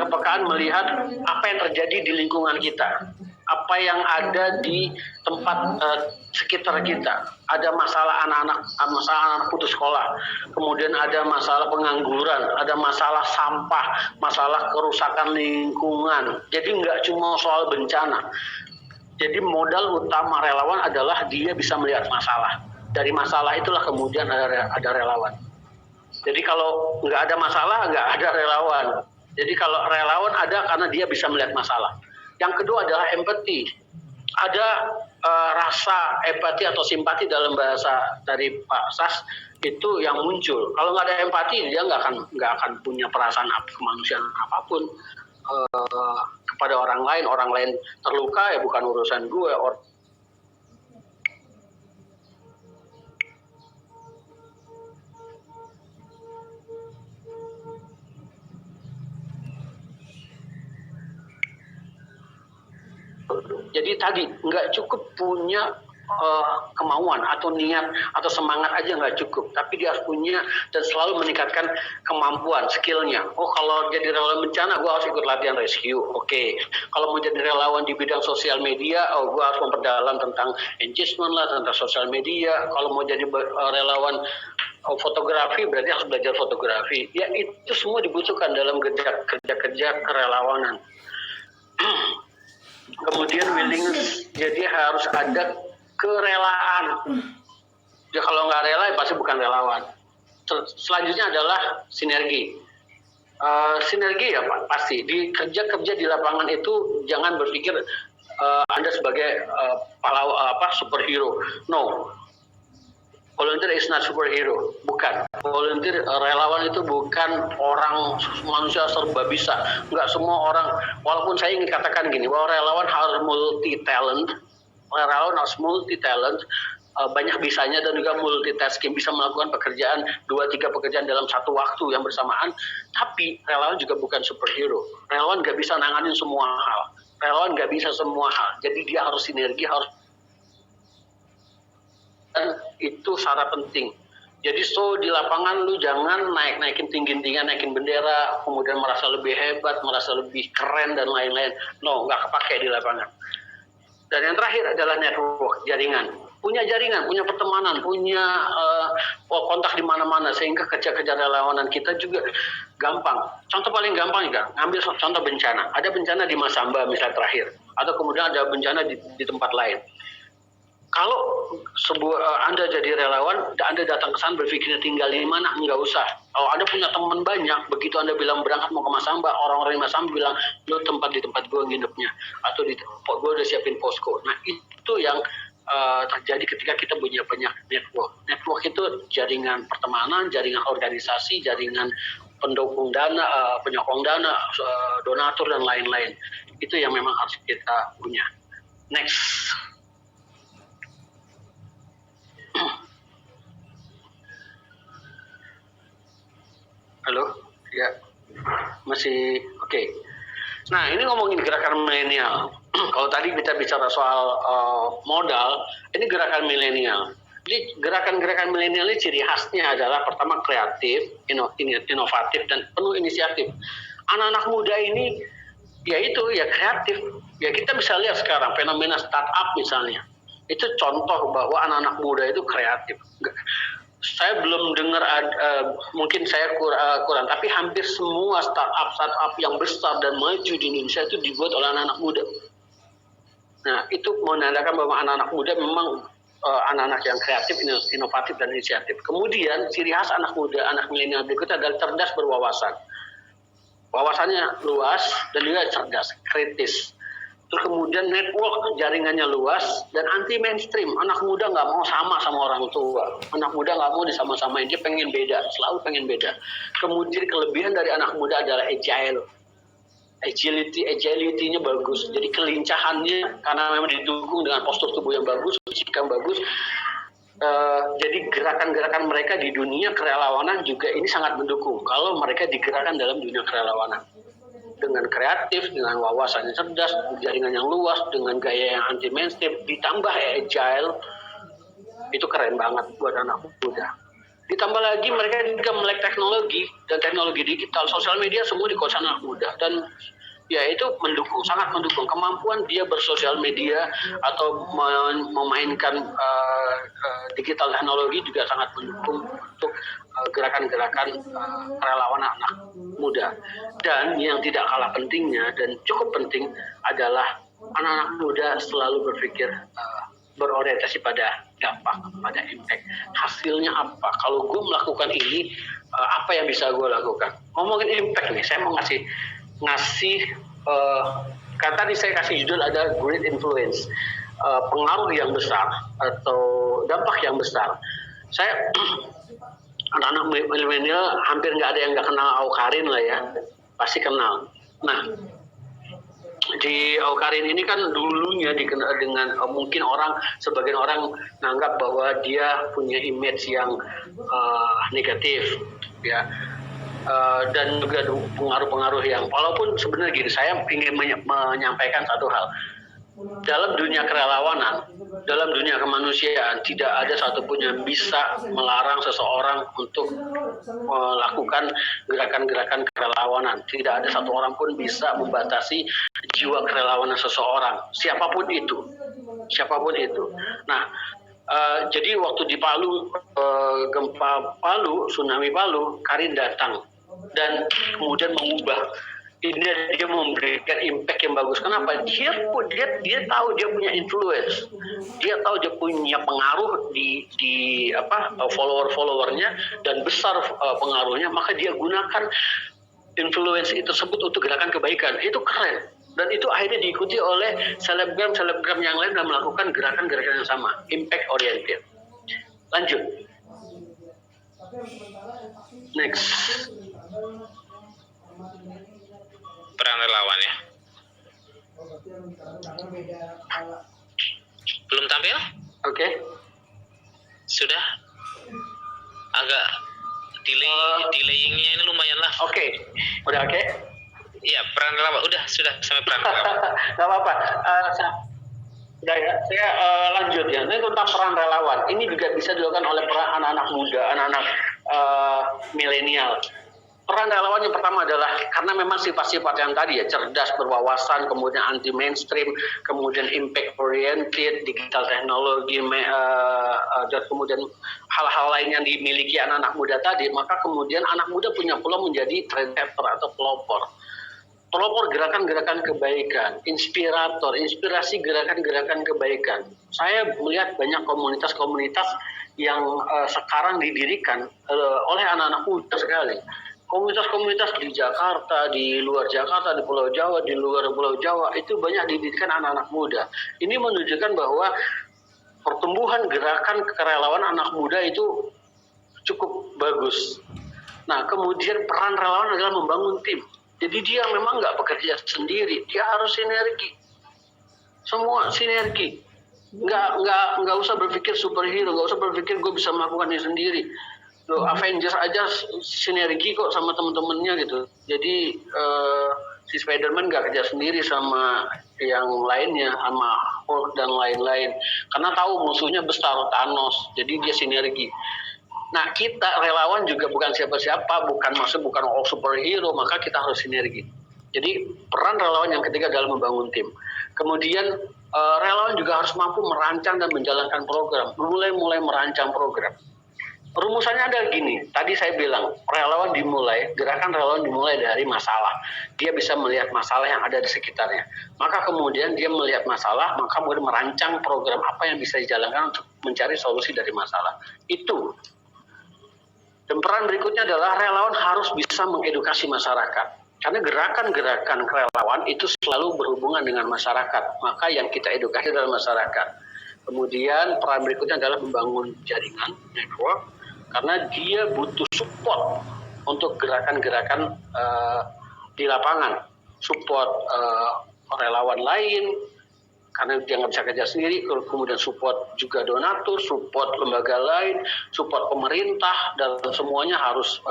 kepekaan melihat apa yang terjadi di lingkungan kita, apa yang ada di tempat sekitar kita. Ada masalah anak-anak putus sekolah, kemudian ada masalah pengangguran, ada masalah sampah, masalah kerusakan lingkungan. Jadi nggak cuma soal bencana. Jadi modal utama relawan adalah dia bisa melihat masalah. Dari masalah itulah kemudian ada relawan. Jadi kalau nggak ada masalah, nggak ada relawan. Jadi kalau relawan ada karena dia bisa melihat masalah. Yang kedua adalah empati. Ada rasa empati atau simpati dalam bahasa dari Pak Sas itu yang muncul. Kalau nggak ada empati, dia nggak akan punya perasaan kemanusiaan apapun kepada orang lain terluka ya bukan urusan gue. Jadi tadi nggak cukup punya kemauan atau niat atau semangat aja nggak cukup, tapi dia harus punya dan selalu meningkatkan kemampuan, skillnya. Oh kalau jadi relawan bencana, gue harus ikut latihan rescue. Oke. Kalau mau jadi relawan di bidang sosial media, gue harus memperdalam tentang engagement lah, tentang sosial media. Kalau mau jadi relawan fotografi, berarti harus belajar fotografi. Ya itu semua dibutuhkan dalam kerja kerelawanan. Kemudian willingness, jadi harus ada kerelaan. Ya kalau nggak rela ya pasti bukan relawan. Selanjutnya adalah sinergi. Sinergi ya Pak, pasti di kerja di lapangan itu jangan berpikir Anda sebagai superhero. No. Volunteer is not superhero, bukan. Volunteer relawan itu bukan orang manusia serba bisa. Enggak semua orang, walaupun saya ingin katakan gini, bahwa relawan harus multi-talent, banyak bisanya dan juga multitasking, bisa melakukan pekerjaan 2-3 pekerjaan dalam satu waktu yang bersamaan. Tapi relawan juga bukan superhero. Relawan nggak bisa nanganin semua hal. Relawan nggak bisa semua hal. Jadi dia harus sinergi, dan itu syarat penting. Jadi di lapangan lu jangan naikin tinggi-tinggian, naikin bendera, kemudian merasa lebih hebat, merasa lebih keren dan lain-lain. No, nggak kepake di lapangan. Dan yang terakhir adalah network, jaringan. Punya jaringan, punya pertemanan, punya kontak di mana-mana sehingga kerja-kerja relawanan kita juga gampang. Contoh paling gampang juga, ambil contoh bencana. Ada bencana di Masamba misalnya terakhir, atau kemudian ada bencana di tempat lain. Kalau Anda jadi relawan, Anda datang ke sana berpikirnya tinggal di mana, enggak usah. Kalau Anda punya teman banyak, begitu Anda bilang berangkat mau ke Masamba, orang-orang di Masamba bilang, lu di tempat gue nginepnya, atau di tempat gue udah siapin posko. Nah itu yang terjadi ketika kita punya banyak network. Network itu jaringan pertemanan, jaringan organisasi, jaringan pendukung dana, penyokong dana, donatur dan lain-lain. Itu yang memang harus kita punya. Next. Halo, ya masih oke. Nah ini ngomongin gerakan milenial. Kalau tadi kita bicara soal modal, ini gerakan milenial. Jadi gerakan-gerakan milenial ini ciri khasnya adalah pertama kreatif, inovatif dan penuh inisiatif. Anak-anak muda ini ya kreatif. Ya kita bisa lihat sekarang fenomena startup misalnya. Itu contoh bahwa anak-anak muda itu kreatif. Saya belum dengar, mungkin saya kurang, tapi hampir semua startup yang besar dan maju di Indonesia itu dibuat oleh anak-anak muda. Nah, itu menandakan bahwa anak-anak muda memang anak-anak yang kreatif, inovatif, dan inisiatif. Kemudian, ciri khas anak muda, anak milenial berikutnya adalah cerdas berwawasan. Wawasannya luas dan juga cerdas, kritis. Terus kemudian network jaringannya luas dan anti mainstream. Anak muda nggak mau sama orang tua. Anak muda nggak mau disama-samain. Dia pengen beda, selalu pengen beda. Kemudian kelebihan dari anak muda adalah agile. Agility-nya bagus. Jadi kelincahannya karena memang didukung dengan postur tubuh yang bagus, fisik yang bagus. Jadi gerakan-gerakan mereka di dunia kerelawanan juga ini sangat mendukung. Kalau mereka digerakkan dalam dunia kerelawanan. Dengan kreatif, dengan wawasan yang cerdas, jaringan yang luas, dengan gaya yang anti mainstream, ditambah agile, itu keren banget buat anak muda. Ditambah lagi mereka juga melek teknologi dan teknologi digital, sosial media semua dikuasai anak muda dan ya itu mendukung, sangat mendukung kemampuan dia bersosial media atau memainkan digital teknologi juga sangat mendukung untuk gerakan-gerakan relawan anak muda. Dan yang tidak kalah pentingnya dan cukup penting adalah anak-anak muda selalu berpikir berorientasi pada dampak, pada impact. Hasilnya apa? Kalau gue melakukan ini, apa yang bisa gue lakukan? Ngomongin impact nih, saya mau ngasih kan tadi saya kasih judul ada great influence, pengaruh yang besar atau dampak yang besar. Saya anak-anak milenial hampir nggak ada yang nggak kenal Awkarin lah ya, pasti kenal. Nah di Awkarin ini kan dulunya dikenal dengan mungkin sebagian orang menganggap bahwa dia punya image yang negatif ya. Dan juga pengaruh-pengaruh yang walaupun sebenarnya gini, saya ingin menyampaikan satu hal. Dalam dunia kerelawanan, dalam dunia kemanusiaan tidak ada satupun yang bisa melarang seseorang untuk melakukan gerakan-gerakan kerelawanan. Tidak ada satu orang pun bisa membatasi jiwa kerelawanan seseorang, siapapun itu. Nah, jadi waktu di Palu, gempa Palu, tsunami Palu, Karin datang dan kemudian mengubah. Ini dia memberikan impact yang bagus. Kenapa? Dia tahu dia punya influence. Dia tahu dia punya pengaruh di follower-followernya dan besar pengaruhnya. Maka dia gunakan influence itu tersebut untuk gerakan kebaikan. Itu keren. Dan itu akhirnya diikuti oleh selebgram yang lain dan melakukan gerakan-gerakan yang sama, impact oriented. Lanjut. Next. Peran relawan ya. Belum tampil? Oke. Sudah. Agak delayingnya ini lumayan lah. Oke. Udah oke? Iya, peran relawan udah sudah sampai peran relawan. Gak apa-apa. Udah ya, saya lanjut ya. Ini tentang peran relawan. Ini juga bisa dilakukan oleh peran anak-anak muda, anak-anak milenial. Peran relawan yang pertama adalah karena memang sifat-sifat yang tadi ya, cerdas, berwawasan, kemudian anti mainstream, kemudian impact oriented, digital teknologi, dan kemudian hal-hal lain yang dimiliki anak-anak muda tadi, maka kemudian anak muda punya peluang menjadi trendsetter atau pelopor gerakan-gerakan kebaikan, inspirasi gerakan-gerakan kebaikan. Saya melihat banyak komunitas-komunitas yang sekarang didirikan oleh anak-anak muda sekali. Komunitas-komunitas di Jakarta, di luar Jakarta, di Pulau Jawa, di luar Pulau Jawa, itu banyak didirikan anak-anak muda. Ini menunjukkan bahwa pertumbuhan gerakan kerelawan anak muda itu cukup bagus. Nah, kemudian peran relawan adalah membangun tim. Jadi dia memang nggak bekerja sendiri, dia harus sinergi. Semua sinergi. Nggak usah berpikir superhero, nggak usah berpikir gue bisa melakukannya sendiri. Loh, Avengers aja sinergi kok sama temen-temennya gitu. Jadi si Spider-Man nggak kerja sendiri sama yang lainnya, sama Hulk dan lain-lain. Karena tahu musuhnya besar, Thanos. Jadi dia sinergi. Nah, kita relawan juga bukan siapa-siapa, bukan superhero, maka kita harus sinergi. Jadi peran relawan yang ketiga adalah membangun tim. Kemudian relawan juga harus mampu merancang dan menjalankan program, mulai merancang program. Rumusannya adalah gini, tadi saya bilang gerakan relawan dimulai dari masalah. Dia bisa melihat masalah yang ada di sekitarnya. Maka kemudian dia melihat masalah, maka kemudian merancang program apa yang bisa dijalankan untuk mencari solusi dari masalah. Itu. Dan peran berikutnya adalah relawan harus bisa mengedukasi masyarakat. Karena gerakan-gerakan relawan itu selalu berhubungan dengan masyarakat. Maka yang kita edukasi adalah masyarakat. Kemudian peran berikutnya adalah membangun jaringan, network. Karena dia butuh support untuk gerakan-gerakan di lapangan. Support relawan lain, karena dia nggak bisa kerja sendiri, kemudian support juga donatur, support lembaga lain, support pemerintah, dan semuanya harus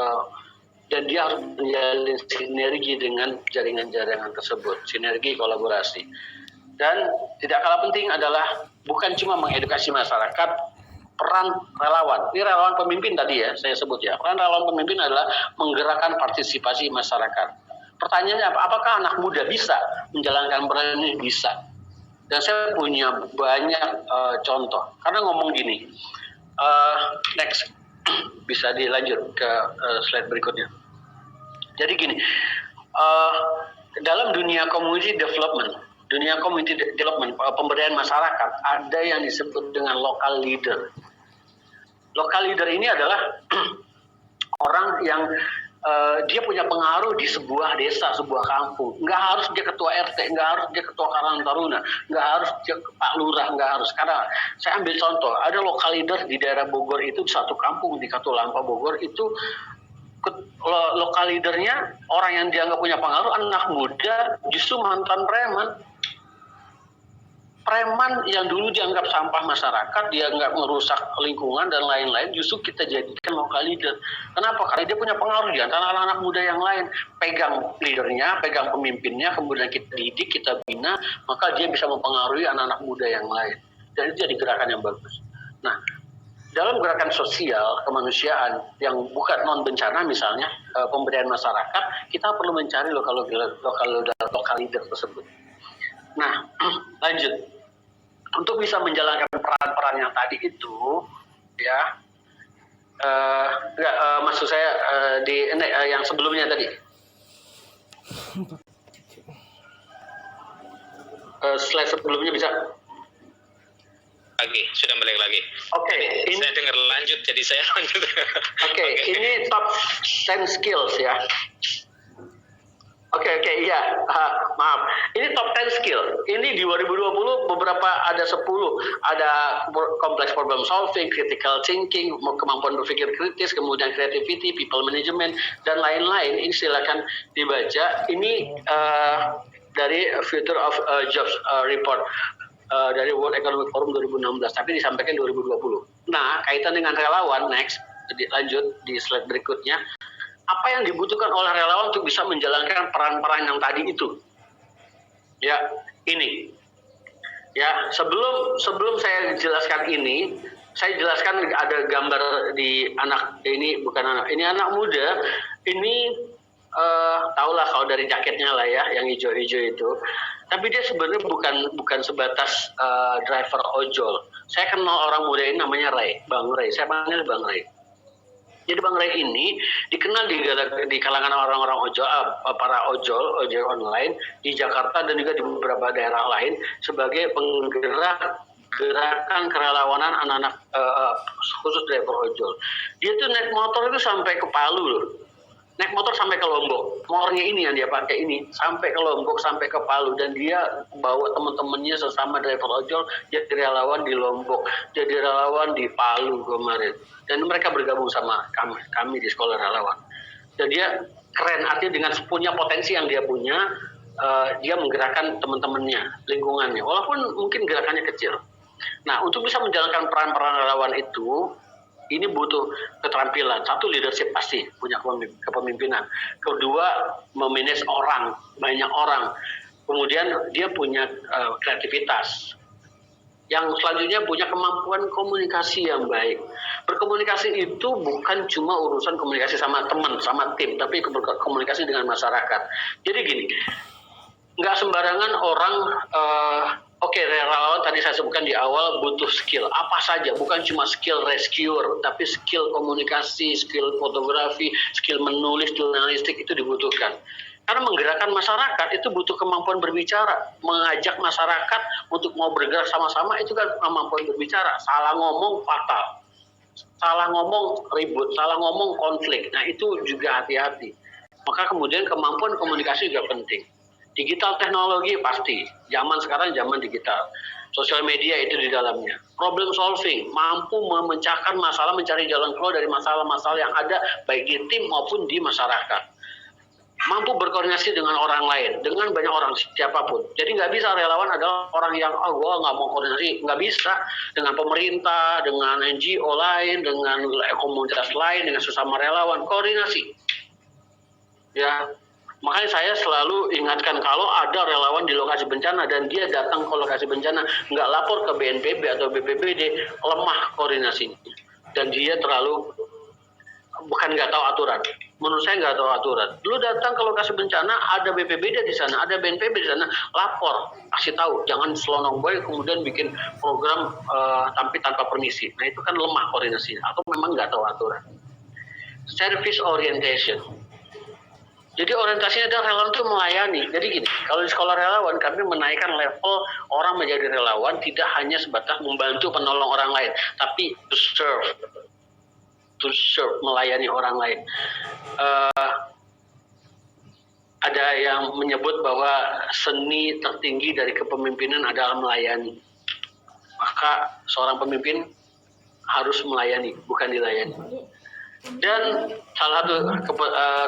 dan dia harus menjalin sinergi dengan jaringan-jaringan tersebut, sinergi kolaborasi. Dan tidak kalah penting adalah bukan cuma mengedukasi masyarakat, peran relawan. Ini relawan pemimpin tadi ya, saya sebut ya. Peran relawan pemimpin adalah menggerakkan partisipasi masyarakat. Pertanyaannya apakah anak muda bisa menjalankan peran ini? Bisa. Dan saya punya banyak contoh. Karena ngomong gini, next, bisa dilanjut ke slide berikutnya. Jadi gini, dalam dunia community development, pemberdayaan masyarakat, ada yang disebut dengan local leader. Local leader ini adalah orang yang dia punya pengaruh di sebuah desa, sebuah kampung. Nggak harus dia ketua RT, nggak harus dia ketua Karang Taruna, nggak harus dia Pak Lurah, nggak harus. Karena saya ambil contoh, ada local leader di daerah Bogor itu, di satu kampung di Katulampa Bogor itu, lokal leadernya orang yang dianggap punya pengaruh, anak muda, justru mantan preman yang dulu dianggap sampah masyarakat, dianggap merusak lingkungan dan lain-lain, justru kita jadikan lokal leader. Kenapa? Karena dia punya pengaruh di antara anak-anak muda yang lain. Pegang leadernya, pegang pemimpinnya, kemudian kita didik, kita bina, maka dia bisa mempengaruhi anak-anak muda yang lain. Dan itu jadi gerakan yang bagus. Nah, dalam gerakan sosial kemanusiaan yang bukan non bencana, misalnya pemberdayaan masyarakat, kita perlu mencari lokal leader tersebut. Nah, lanjut. Untuk bisa menjalankan peran-peran yang tadi itu, ya, maksud saya yang sebelumnya tadi. Slide sebelumnya bisa. Lagi, sudah balik lagi. Oke, ini saya dengar lanjut, jadi saya lanjut. Oke, ini top 10 skills ya. Oke, iya. Maaf. Ini top 10 skill. Ini di 2020 beberapa ada 10. Ada complex problem solving, critical thinking, kemampuan berpikir kritis, kemudian creativity, people management, dan lain-lain. Ini silakan dibaca. Ini dari Future of Jobs Report dari World Economic Forum 2016, tapi disampaikan 2020. Nah, kaitan dengan relawan, next, lanjut di slide berikutnya. Apa yang dibutuhkan oleh relawan untuk bisa menjalankan peran-peran yang tadi itu? Ya, ini. Ya, sebelum saya jelaskan ini, saya jelaskan ada gambar di anak ini, bukan anak, ini anak muda. Ini tahulah kalau dari jaketnya lah ya, yang hijau-hijau itu. Tapi dia sebenarnya bukan sebatas driver ojol. Saya kenal orang muda ini namanya Ray, Bang Ray. Saya panggil Bang Ray. Jadi Bang Ray ini dikenal di kalangan orang-orang ojol, para ojol online di Jakarta dan juga di beberapa daerah lain sebagai penggerak gerakan kerelawanan anak-anak khusus driver ojol. Dia tuh naik motor itu sampai ke Palu loh. Naik motor sampai ke Lombok. Motornya ini yang dia pakai ini sampai ke Lombok, sampai ke Palu, dan dia bawa teman-temannya sesama driver ojol jadi relawan di Lombok, jadi relawan di Palu kemarin. Dan mereka bergabung sama kami di sekolah relawan. Dan dia keren, artinya dengan punya potensi yang dia punya, dia menggerakkan teman-temannya, lingkungannya, walaupun mungkin gerakannya kecil. Nah, untuk bisa menjalankan peran-peran relawan itu, ini butuh keterampilan. Satu, leadership pasti, punya kepemimpinan. Kedua, memanage orang, banyak orang. Kemudian dia punya kreativitas. Yang selanjutnya punya kemampuan komunikasi yang baik. Berkomunikasi itu bukan cuma urusan komunikasi sama teman, sama tim, tapi komunikasi dengan masyarakat. Jadi gini, nggak sembarangan orang, relawan tadi saya sebutkan di awal butuh skill apa saja, bukan cuma skill rescuer, tapi skill komunikasi, skill fotografi, skill menulis, jurnalistik itu dibutuhkan. Karena menggerakkan masyarakat itu butuh kemampuan berbicara, mengajak masyarakat untuk mau bergerak sama-sama itu kan kemampuan berbicara. Salah ngomong fatal, salah ngomong ribut, salah ngomong konflik. Nah itu juga hati-hati. Maka kemudian kemampuan komunikasi juga penting. Digital teknologi pasti, zaman sekarang zaman digital. Sosial media itu di dalamnya. Problem solving, mampu memecahkan masalah, mencari jalan keluar dari masalah-masalah yang ada baik di tim maupun di masyarakat. Mampu berkoordinasi dengan orang lain, dengan banyak orang siapapun. Jadi nggak bisa relawan adalah orang yang gue nggak mau koordinasi, nggak bisa dengan pemerintah, dengan NGO lain, dengan komunitas lain, dengan sesama relawan, koordinasi. Ya, makanya saya selalu ingatkan kalau ada relawan di lokasi bencana dan dia datang ke lokasi bencana nggak lapor ke BNPB atau BPBD, lemah koordinasinya dan dia terlalu bukan nggak tahu aturan. Menurut saya nggak tahu aturan. Lu datang ke lokasi bencana, ada BPBD di sana, ada BNPB di sana, lapor, kasih tahu, jangan selonong boy kemudian bikin program tanpa permisi. Nah itu kan lemah koordinasinya atau memang nggak tahu aturan. Service orientation. Jadi orientasinya adalah relawan itu melayani. Jadi gini, kalau di sekolah relawan kami menaikkan level orang menjadi relawan tidak hanya sebatas membantu penolong orang lain, tapi to serve, melayani orang lain. Ada yang menyebut bahwa seni tertinggi dari kepemimpinan adalah melayani. Maka seorang pemimpin harus melayani, bukan dilayani. Dan salah satu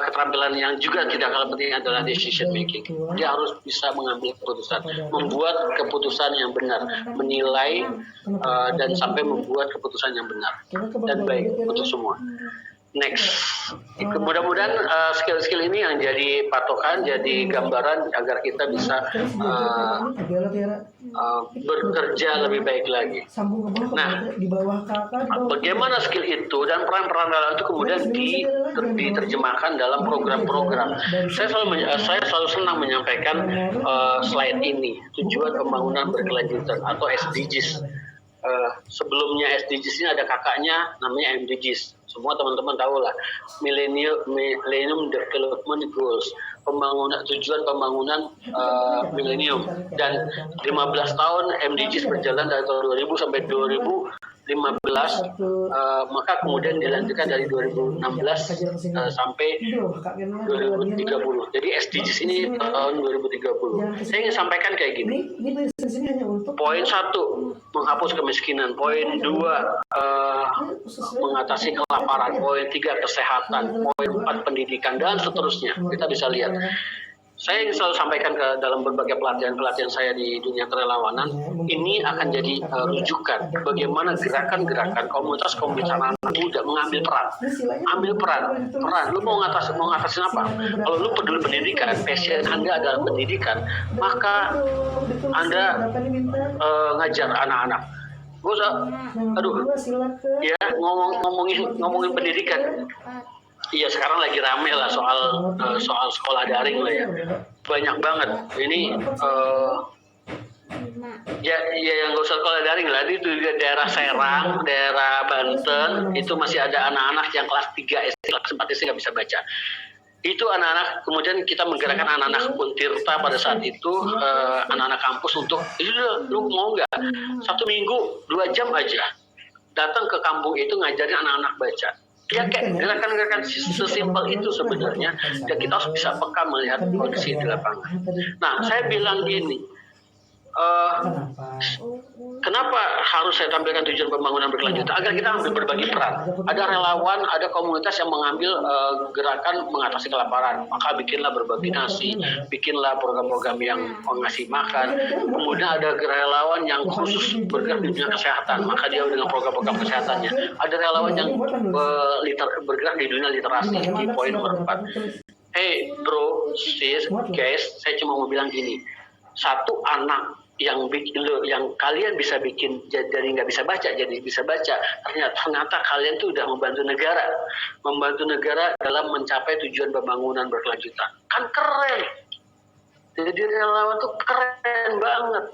keterampilan yang juga tidak kalah penting adalah decision making. Dia harus bisa mengambil keputusan, membuat keputusan yang benar, menilai dan sampai membuat keputusan yang benar dan baik untuk semua. Next, mudah-mudahan skill-skill ini yang jadi patokan, jadi gambaran agar kita bisa bekerja lebih baik lagi. Nah, bagaimana skill itu dan peran-peran relawan itu kemudian diterjemahkan dalam program-program. Saya selalu senang menyampaikan slide ini, tujuan pembangunan berkelanjutan atau SDGs. Sebelumnya SDGs ini ada kakaknya namanya MDGs. Semua teman-teman tahu lah, Millennium Development Goals, tujuan pembangunan milenium. Dan 15 tahun MDGs berjalan dari tahun 2000 sampai 2015, maka kemudian dilanjutkan dari 2016 sampai 2030. Jadi SDGs ini tahun 2030. Saya ingin sampaikan kayak gini. Poin 1, menghapus kemiskinan. Poin 2, mengatasi kelaparan. Poin 3, kesehatan. Poin 4, pendidikan dan seterusnya. Kita bisa lihat. saya ingin selalu sampaikan ke dalam berbagai pelatihan saya di dunia kerelawanan, ini akan jadi rujukan bagaimana gerakan-gerakan komunitas anak muda mengambil peran. Lu mau ngatasin apa? Kalau lu peduli pendidikan, passion Anda adalah pendidikan, maka Anda ngajar anak-anak. Gue ya ngomongin pendidikan. Iya, sekarang lagi rame lah soal sekolah daring lah ya, banyak banget. Ini ya yang gak usah sekolah daring lah, di daerah Serang, daerah Banten itu masih ada anak-anak yang kelas 3 SD, kelas 4 SD nggak bisa baca. Itu anak-anak, kemudian kita menggerakkan anak-anak Untirta pada saat itu, anak-anak kampus untuk, lu mau nggak 1 minggu 2 jam aja datang ke kampung itu ngajarin anak-anak baca. Ya kayak gerakan-gerakan sesimpel itu sebenarnya, dan kita harus bisa peka melihat kondisi di lapangan. Nah, saya bilang gini, kenapa harus saya tampilkan tujuan pembangunan berkelanjutan? Agar kita ambil berbagi peran. Ada relawan, ada komunitas yang mengambil gerakan mengatasi kelaparan. Maka bikinlah berbagi nasi, bikinlah program-program yang mengasih makan. Kemudian ada relawan yang khusus bergerak di dunia kesehatan. Maka dia dengan program-program kesehatannya. Ada relawan yang bergerak di dunia literasi. Di poin nomor 4. Hey bro, sis, guys, saya cuma mau bilang gini. Satu anak yang kalian bisa bikin dari nggak bisa baca jadi bisa baca, ternyata kalian tuh udah membantu negara dalam mencapai tujuan pembangunan berkelanjutan. Kan keren. Jadi relawan tuh keren banget.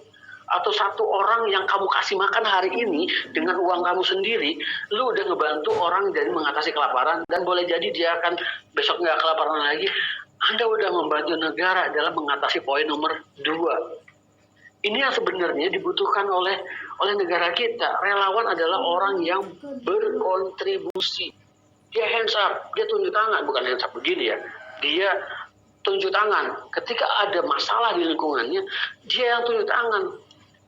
Atau satu orang yang kamu kasih makan hari ini dengan uang kamu sendiri, lu udah ngebantu orang dari mengatasi kelaparan, dan boleh jadi dia akan besok nggak kelaparan lagi. Anda udah membantu negara dalam mengatasi poin nomor 2. Ini yang sebenarnya dibutuhkan oleh negara kita. Relawan adalah orang yang berkontribusi. Dia hands up, dia tunjuk tangan, bukan hands up begini ya. Dia tunjuk tangan. Ketika ada masalah di lingkungannya, dia yang tunjuk tangan.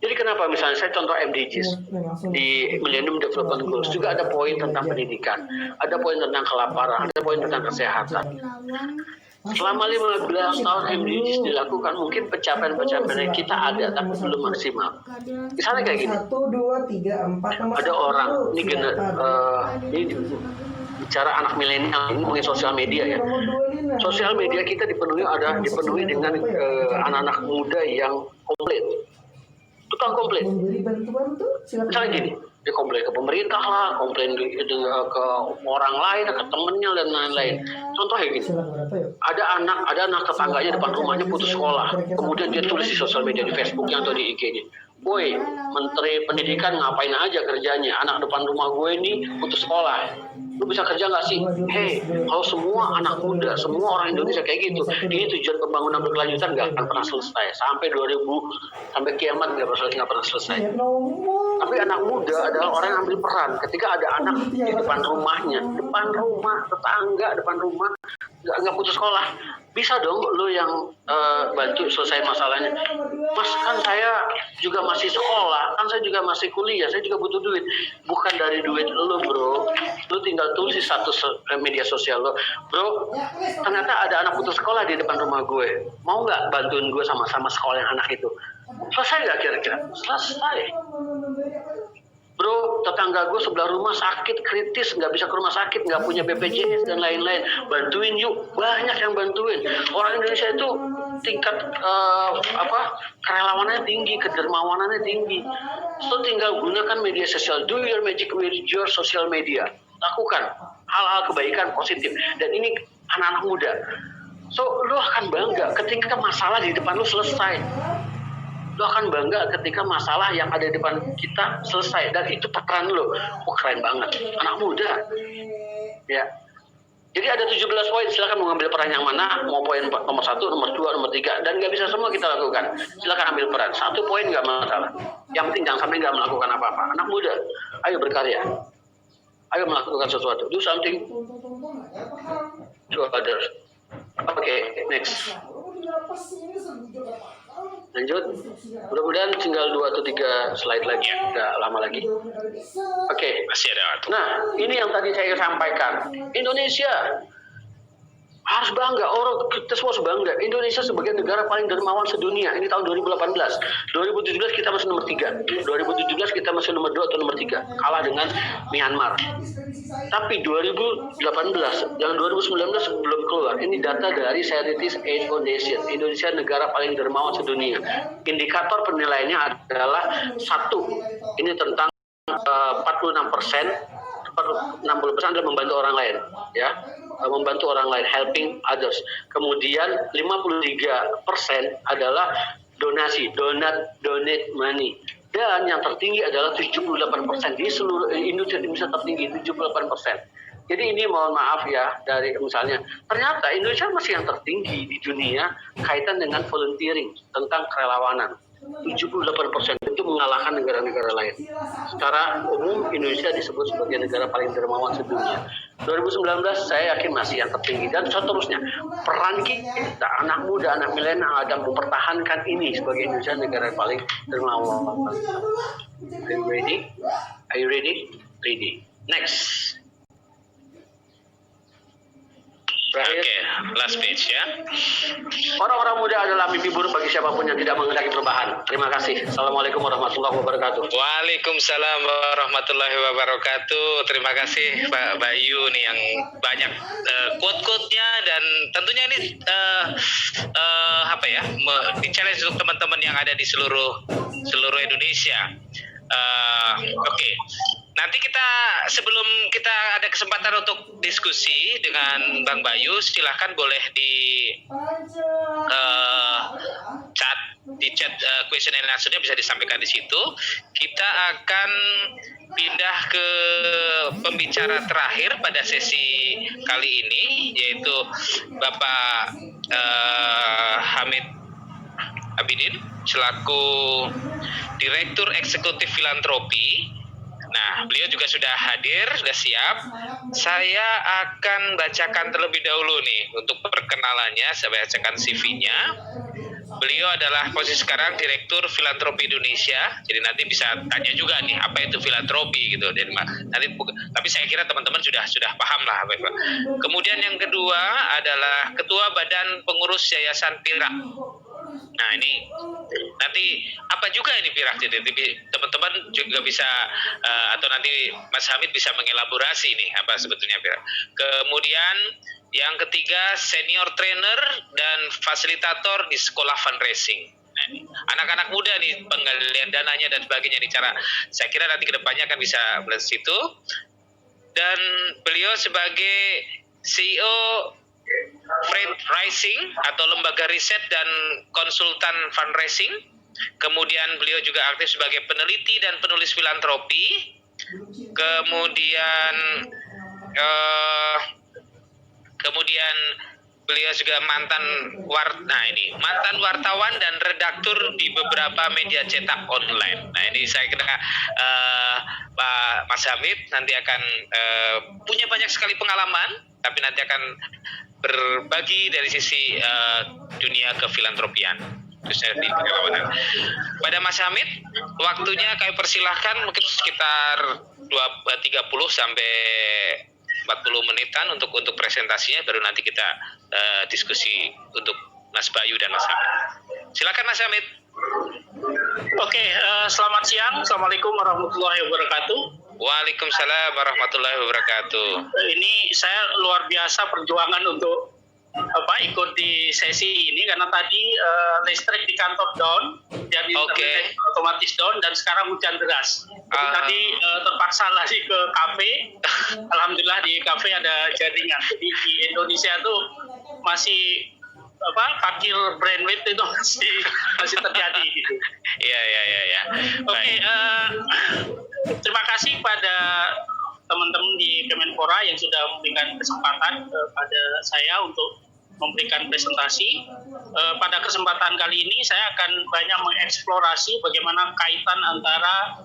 Jadi kenapa misalnya saya contoh MDGs di Millennium Development Goals juga ada poin tentang pendidikan, ada poin tentang kelaparan, ada poin tentang kesehatan. Selama 15 tahun MDGs dilakukan, mungkin pencapaian-pencapaian kita ada tapi belum maksimal. Misalnya kayak gini, ada orang, ini bicara anak milenial, ini mungkin sosial media ya. Sosial media kita dipenuhi dengan anak-anak muda yang komplit. Tukang komplain. Misalnya gini, dia komplain ke pemerintah lah, komplain ke orang lain, ke temennya dan lain-lain. Contohnya gini, ada anak tetangganya depan rumahnya putus sekolah, kemudian dia tulis di sosial media, di Facebooknya atau di IG-nya, "Boy, Menteri Pendidikan ngapain aja kerjanya? Anak depan rumah gue ini putus sekolah. Lu bisa kerja nggak sih?" Hei, kalau semua anak muda, semua orang Indonesia kayak gitu, ini tujuan pembangunan berkelanjutan nggak akan pernah selesai. Sampai kiamat nggak pernah selesai. Tapi anak muda adalah orang yang ambil peran. Ketika ada anak di depan rumahnya, tetangga depan rumah nggak putus sekolah, bisa dong lo yang bantu selesai masalahnya. Mas, kan saya juga masih sekolah, kan saya juga masih kuliah, saya juga butuh duit. Bukan dari duit lo bro, lo tinggal tulis di status media sosial lo, bro, ternyata ada anak putus sekolah di depan rumah gue, mau nggak bantuin gue sama-sama sekolah yang anak itu? Selesai nggak kira-kira? Selesai. Bro, tetangga gue sebelah rumah sakit kritis, nggak bisa ke rumah sakit, nggak punya BPJS dan lain-lain. Bantuin yuk, banyak yang bantuin. Orang Indonesia itu tingkat kerelawanannya tinggi, kedermawanannya tinggi. So tinggal gunakan media sosial, do your magic with your social media. Lakukan hal-hal kebaikan positif. Dan ini anak-anak muda. So lu akan bangga ketika masalah di depan lu selesai. Lo akan bangga ketika masalah yang ada di depan kita selesai, dan itu peran lo. Keren banget, anak muda. Ya. Jadi ada 17 poin, silakan mengambil peran yang mana, mau poin nomor 1, nomor 2, nomor 3, dan nggak bisa semua kita lakukan. Silakan ambil peran. 1 poin nggak masalah. Yang penting jangan sampai nggak melakukan apa-apa. Anak muda, ayo berkarya. Ayo melakukan sesuatu. Do something to others. Oke, next. Lanjut. Mudah-mudahan tinggal 2 atau 3 slide lagi, nggak lama lagi. Oke. Masih ada waktu. Nah, ini yang tadi saya sampaikan. Indonesia Harus bangga, orang kita semua harus bangga. Indonesia sebagai negara paling dermawan sedunia. Ini tahun 2018. 2017 kita masih nomor 3. 2017 kita masih nomor 2 atau nomor 3. Kalah dengan Myanmar. Tapi 2018, yang 2019 belum keluar. Ini data dari Charities Aid Foundation. Indonesia negara paling dermawan sedunia. Indikator penilaiannya adalah 1. Ini tentang 46%. 60% adalah membantu orang lain, ya, membantu orang lain, helping others. Kemudian 53% adalah donasi, donate money. Dan yang tertinggi adalah 78% di seluruh Indonesia tertinggi 78%. Jadi ini mohon maaf ya, dari misalnya ternyata Indonesia masih yang tertinggi di dunia kaitan dengan volunteering tentang kerelawanan. 78% itu mengalahkan negara-negara lain. Secara umum Indonesia disebut sebagai negara paling dermawan sedunia. 2019 saya yakin masih yang tertinggi dan seterusnya. Peran kita anak muda, anak milenial akan mempertahankan ini sebagai Indonesia negara paling dermawan. Are you ready? Are you ready? Ready. Next. Oke, last page ya. Orang-orang muda adalah mimpi buruk bagi siapapun yang tidak menghendaki perubahan. Terima kasih. Assalamualaikum warahmatullahi wabarakatuh. Waalaikumsalam warahmatullahi wabarakatuh. Terima kasih Pak Bayu nih yang banyak quote-quote-nya dan tentunya ini di challenge untuk teman-teman yang ada di seluruh Indonesia. Oke. Nanti sebelum kita ada kesempatan untuk diskusi dengan Bang Bayu, silahkan boleh di chat question and answer-nya bisa disampaikan di situ. Kita akan pindah ke pembicara terakhir pada sesi kali ini, yaitu Bapak Hamid Abidin selaku Direktur Eksekutif Filantropi. Nah, beliau juga sudah hadir, sudah siap. Saya akan bacakan terlebih dahulu nih untuk perkenalannya, saya bacakan CV-nya. Beliau adalah posisi sekarang Direktur Filantropi Indonesia. Jadi nanti bisa tanya juga nih apa itu filantropi gitu. Jadi tapi saya kira teman-teman sudah paham lah apa itu. Kemudian yang kedua adalah Ketua Badan Pengurus Yayasan Pirak. Nah ini nanti apa juga ini Pirak, jadi teman-teman juga bisa atau nanti Mas Hamid bisa mengelaborasi nih apa sebetulnya Pirak. Kemudian yang ketiga senior trainer dan fasilitator di sekolah fundraising. Nah, anak-anak muda nih penggalian dananya dan sebagainya nih cara saya kira nanti kedepannya akan bisa melihat situ. Dan beliau sebagai CEO fundraising atau lembaga riset dan konsultan fundraising. Kemudian beliau juga aktif sebagai peneliti dan penulis filantropi. Kemudian beliau juga mantan wartawan dan redaktur di beberapa media cetak online. Nah ini saya kira Pak Mas Hamid nanti akan punya banyak sekali pengalaman, tapi nanti akan berbagi dari sisi dunia kefilantropian, khususnya di kerelawanan. Pada Mas Hamid, waktunya kami persilahkan mungkin sekitar 30 sampai 40 menitan untuk presentasinya, baru nanti kita diskusi untuk Mas Bayu dan Mas Hamid. Silakan Mas Hamid. Oke, selamat siang. Assalamualaikum warahmatullahi wabarakatuh. Waalaikumsalam warahmatullahi wabarakatuh. Ini saya luar biasa perjuangan untuk ikut di sesi ini karena tadi listrik di kantor down, jadi internet otomatis down dan sekarang hujan deras. Jadi tadi terpaksa lari ke kafe. Alhamdulillah di kafe ada jaringan. Jadi di Indonesia tuh masih parkir brainwave itu masih terjadi gitu. Iya. Oke, terima kasih pada teman-teman di Kemenpora yang sudah memberikan kesempatan pada saya untuk memberikan presentasi. Pada kesempatan kali ini saya akan banyak mengeksplorasi bagaimana kaitan antara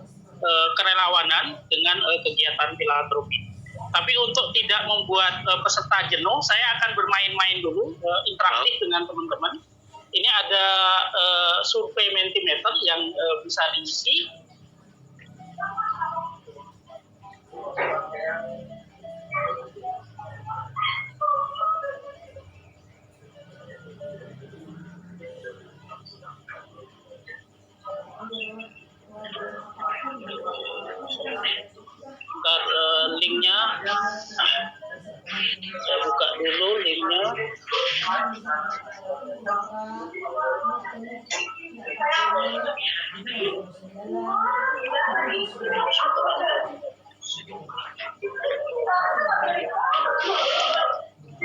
kerelawanan dengan kegiatan filantropi. Tapi untuk tidak membuat peserta jenuh, saya akan bermain-main dulu, interaktif dengan teman-teman. Ini ada survei Mentimeter yang bisa diisi.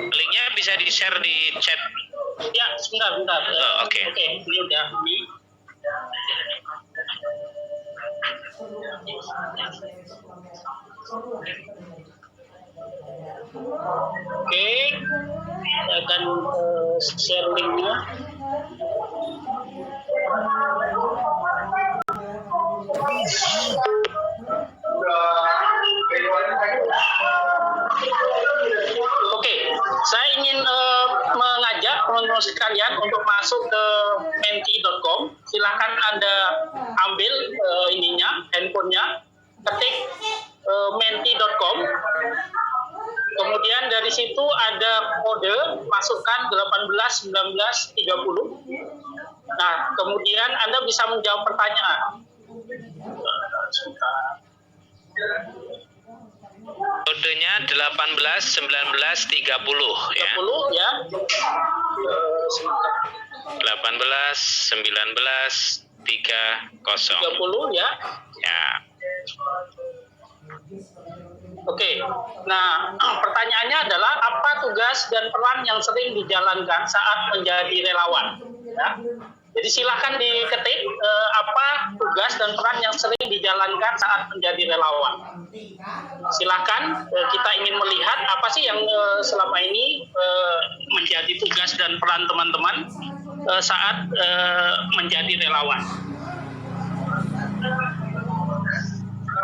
Linknya bisa di-share di chat. Ya, sebentar. Oke. Oke, ini udah di. Oke, saya akan share linknya. Oke, saya ingin mengajak teman-teman sekalian untuk masuk ke menti.com. Silahkan Anda ambil handphonenya, ketik menti.com. Kemudian dari situ ada kode, masukkan 18 19 30. Nah, kemudian Anda bisa menjawab pertanyaan. Kodenya 18 19 30 ya. 30 ya. 18 19 30 30 ya. ya. Oke, nah pertanyaannya adalah apa tugas dan peran yang sering dijalankan saat menjadi relawan? Ya. Jadi silahkan diketik apa tugas dan peran yang sering dijalankan saat menjadi relawan. Silahkan, kita ingin melihat apa sih yang selama ini menjadi tugas dan peran teman-teman saat menjadi relawan.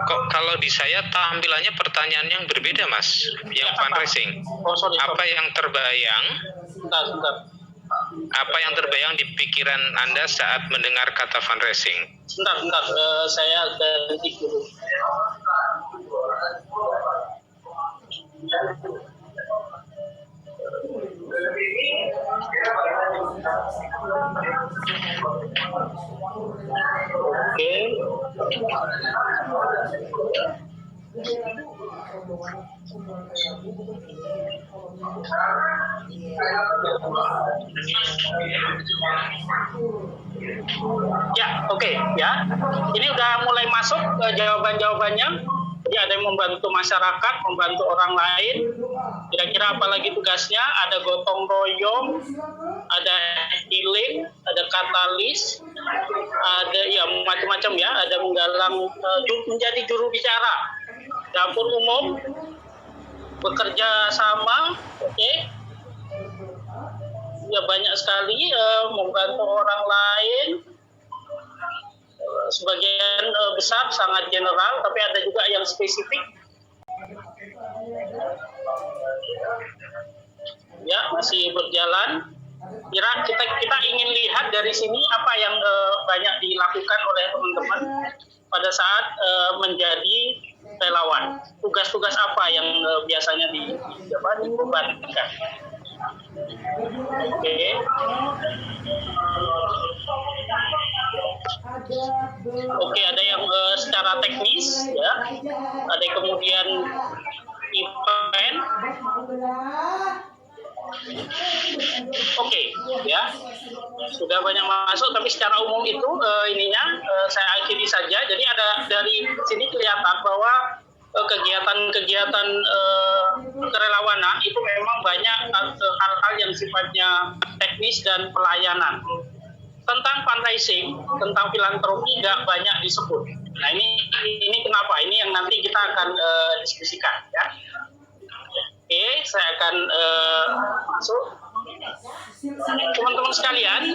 Kok kalau di saya tampilannya pertanyaan yang berbeda, Mas? Yang fundraising. Oh, sorry. Apa yang terbayang? Sebentar. Apa yang terbayang di pikiran Anda saat mendengar kata fundraising? Sebentar. Saya ganti dulu. Oke. Ya, oke ya. Ini udah mulai masuk jawaban-jawabannya. Jadi ada yang membantu masyarakat, membantu orang lain. Kira-kira apa lagi tugasnya? Ada gotong royong, ada healing, ada katalis, ada ya macam-macam ya. Ada menggalang menjadi juru bicara, dapur umum, bekerja sama, oke. Ya banyak sekali membantu orang lain. Sebagian besar sangat general, tapi ada juga yang spesifik. Ya, masih berjalan. Kita ingin lihat dari sini apa yang banyak dilakukan oleh teman-teman pada saat menjadi relawan. Tugas-tugas apa yang biasanya dibebankan. Oke. Oke, ada yang secara teknis ya. Ada yang kemudian event. Oke, ya. Sudah banyak masuk, tapi secara umum itu saya akhiri saja. Jadi ada dari sini kelihatan bahwa kegiatan-kegiatan kerelawanan itu memang banyak hal-hal yang sifatnya teknis dan pelayanan. Tentang fundraising, tentang filantropi nggak banyak disebut. Nah ini kenapa? Ini yang nanti kita akan diskusikan ya. Oke, saya akan masuk. Teman-teman sekalian,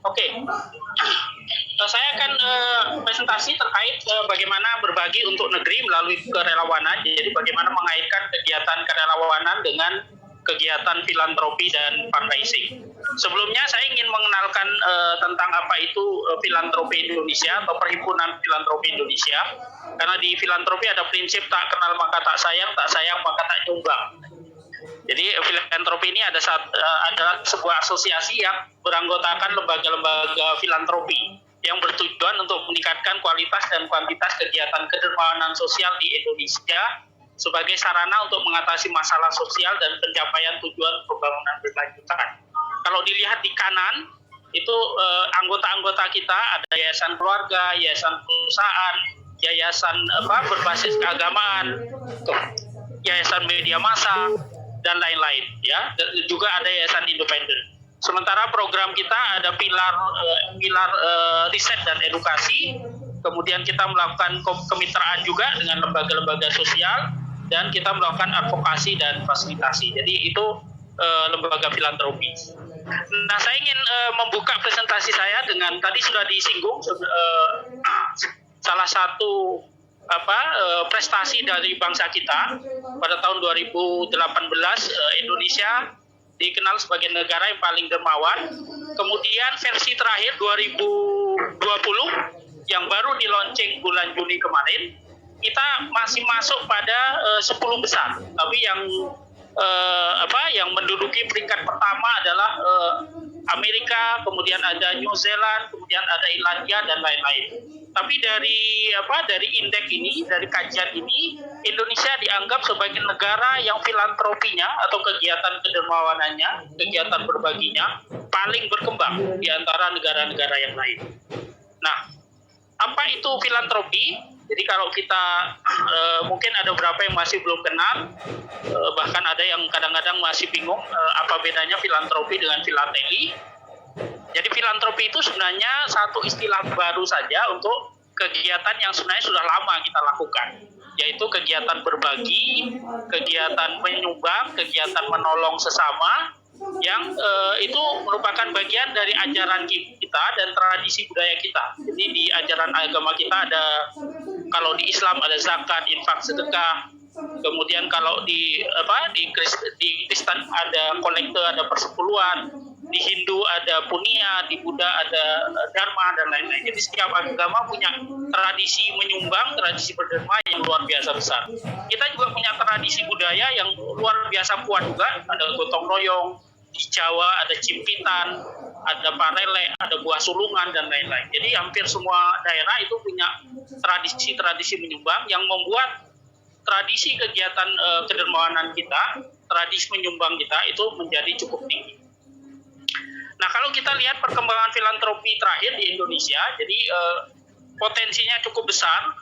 Oke, saya akan presentasi terkait bagaimana berbagi untuk negeri melalui kerelawanan. Jadi bagaimana mengaitkan kegiatan kerelawanan dengan kegiatan filantropi dan fundraising. Sebelumnya saya ingin mengenalkan tentang apa itu filantropi Indonesia atau Perhimpunan Filantropi Indonesia. Karena di filantropi ada prinsip tak kenal maka tak sayang maka tak nyumbang. Jadi filantropi ini adalah sebuah asosiasi yang beranggotakan lembaga-lembaga filantropi yang bertujuan untuk meningkatkan kualitas dan kuantitas kegiatan kedermawanan sosial di Indonesia sebagai sarana untuk mengatasi masalah sosial dan pencapaian tujuan pembangunan berkelanjutan. Kalau dilihat di kanan, itu anggota-anggota kita ada yayasan keluarga, yayasan perusahaan, yayasan berbasis keagamaan, yayasan media massa, dan lain-lain, ya. Juga ada yayasan independen. Sementara program kita ada pilar riset dan edukasi, kemudian kita melakukan kemitraan juga dengan lembaga-lembaga sosial, dan kita melakukan advokasi dan fasilitasi. Jadi itu lembaga filantropi. Nah, saya ingin membuka presentasi saya dengan tadi sudah disinggung salah satu prestasi dari bangsa kita pada tahun 2018. Indonesia dikenal sebagai negara yang paling dermawan. Kemudian versi terakhir 2020 yang baru di launching bulan Juni kemarin, kita masih masuk pada 10 besar. Tapi yang menduduki peringkat pertama adalah Amerika, kemudian ada New Zealand, kemudian ada Irlandia dan lain-lain. Tapi dari indeks ini, dari kajian ini, Indonesia dianggap sebagai negara yang filantropinya atau kegiatan kedermawanannya, kegiatan berbaginya paling berkembang di antara negara-negara yang lain. Nah, apa itu filantropi? Jadi kalau kita mungkin ada beberapa yang masih belum kenal, bahkan ada yang kadang-kadang masih bingung apa bedanya filantropi dengan filateli. Jadi filantropi itu sebenarnya satu istilah baru saja untuk kegiatan yang sebenarnya sudah lama kita lakukan, yaitu kegiatan berbagi, kegiatan menyumbang, kegiatan menolong sesama, yang itu merupakan bagian dari ajaran kita dan tradisi budaya kita. Jadi di ajaran agama kita ada, kalau di Islam ada zakat, infak, sedekah. Kemudian kalau di Kristen ada kolekte, ada persepuluhan. Di Hindu ada punya, di Buddha ada dharma dan lain-lain. Jadi setiap agama punya tradisi menyumbang, tradisi berderma yang luar biasa besar. Kita juga punya tradisi budaya yang luar biasa kuat juga. Ada gotong royong, di Jawa ada cimpitan, ada parele, ada buah sulungan dan lain-lain. Jadi hampir semua daerah itu punya tradisi-tradisi menyumbang yang membuat tradisi kegiatan kedermawanan kita, tradisi menyumbang kita itu menjadi cukup tinggi. Nah, kalau kita lihat perkembangan filantropi terakhir di Indonesia, jadi potensinya cukup besar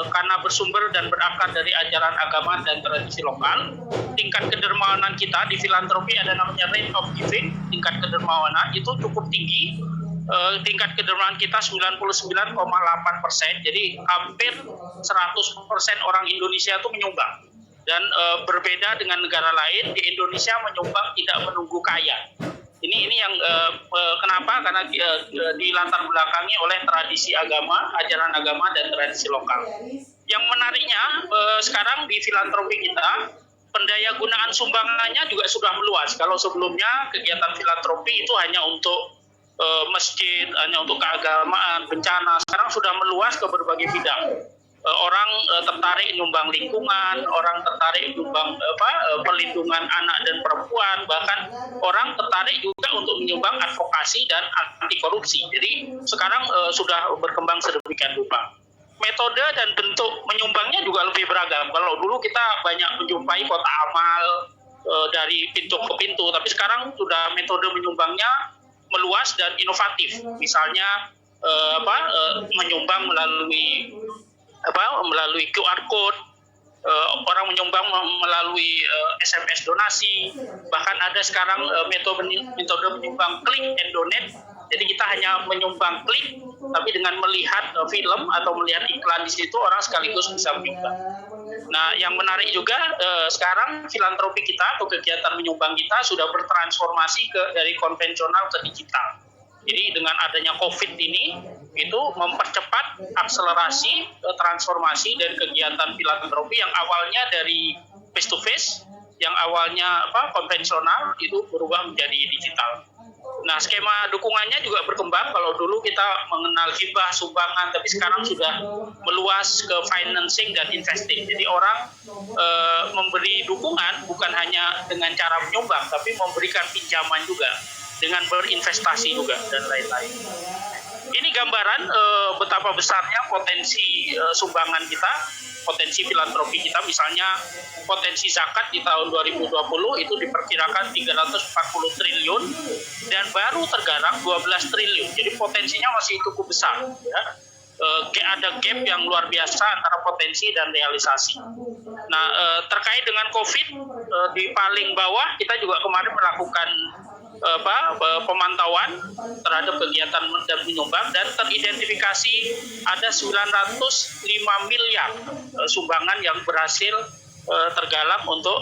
karena bersumber dan berakar dari ajaran agama dan tradisi lokal. Tingkat kedermawanan kita di filantropi ada namanya rate of giving, tingkat kedermawanan itu cukup tinggi. Tingkat kedermawanan kita 99,8%, jadi hampir 100% orang Indonesia itu menyumbang. Dan berbeda dengan negara lain, di Indonesia menyumbang tidak menunggu kaya. Ini yang kenapa? Karena dilatar belakangi oleh tradisi agama, ajaran agama dan tradisi lokal. Yang menariknya sekarang di filantropi kita, pendaya gunaan sumbangannya juga sudah meluas. Kalau sebelumnya kegiatan filantropi itu hanya untuk masjid, hanya untuk keagamaan, bencana, sekarang sudah meluas ke berbagai bidang. Orang tertarik nyumbang lingkungan, orang tertarik nyumbang perlindungan anak dan perempuan, bahkan orang tertarik juga untuk menyumbang advokasi dan anti korupsi. Jadi sekarang sudah berkembang sedemikian rupa. Metode dan bentuk menyumbangnya juga lebih beragam. Kalau dulu kita banyak menjumpai kotak amal dari pintu ke pintu, tapi sekarang sudah metode menyumbangnya meluas dan inovatif. Misalnya menyumbang melalui QR code, orang menyumbang melalui SMS donasi, bahkan ada sekarang metode menyumbang klik and donate. Jadi kita hanya menyumbang klik, tapi dengan melihat film atau melihat iklan di situ orang sekaligus bisa menyumbang. Nah, yang menarik juga sekarang filantropi kita atau kegiatan menyumbang kita sudah bertransformasi dari konvensional ke digital. Jadi dengan adanya COVID ini, itu mempercepat akselerasi transformasi dari kegiatan filantropi yang awalnya dari face to face, yang awalnya konvensional itu berubah menjadi digital. Nah, skema dukungannya juga berkembang. Kalau dulu kita mengenal hibah, sumbangan, tapi sekarang sudah meluas ke financing dan investing. Jadi orang memberi dukungan bukan hanya dengan cara menyumbang, tapi memberikan pinjaman juga, dengan berinvestasi juga, dan lain-lain. Ini gambaran betapa besarnya potensi sumbangan kita, potensi filantropi kita. Misalnya potensi zakat di tahun 2020 itu diperkirakan 340 triliun dan baru tergarap 12 triliun. Jadi potensinya masih cukup besar. Ya. Ada gap yang luar biasa antara potensi dan realisasi. Nah, terkait dengan COVID, di paling bawah kita juga kemarin melakukan pemantauan terhadap kegiatan dan menyumbang, dan teridentifikasi ada 905 miliar sumbangan yang berhasil tergalak untuk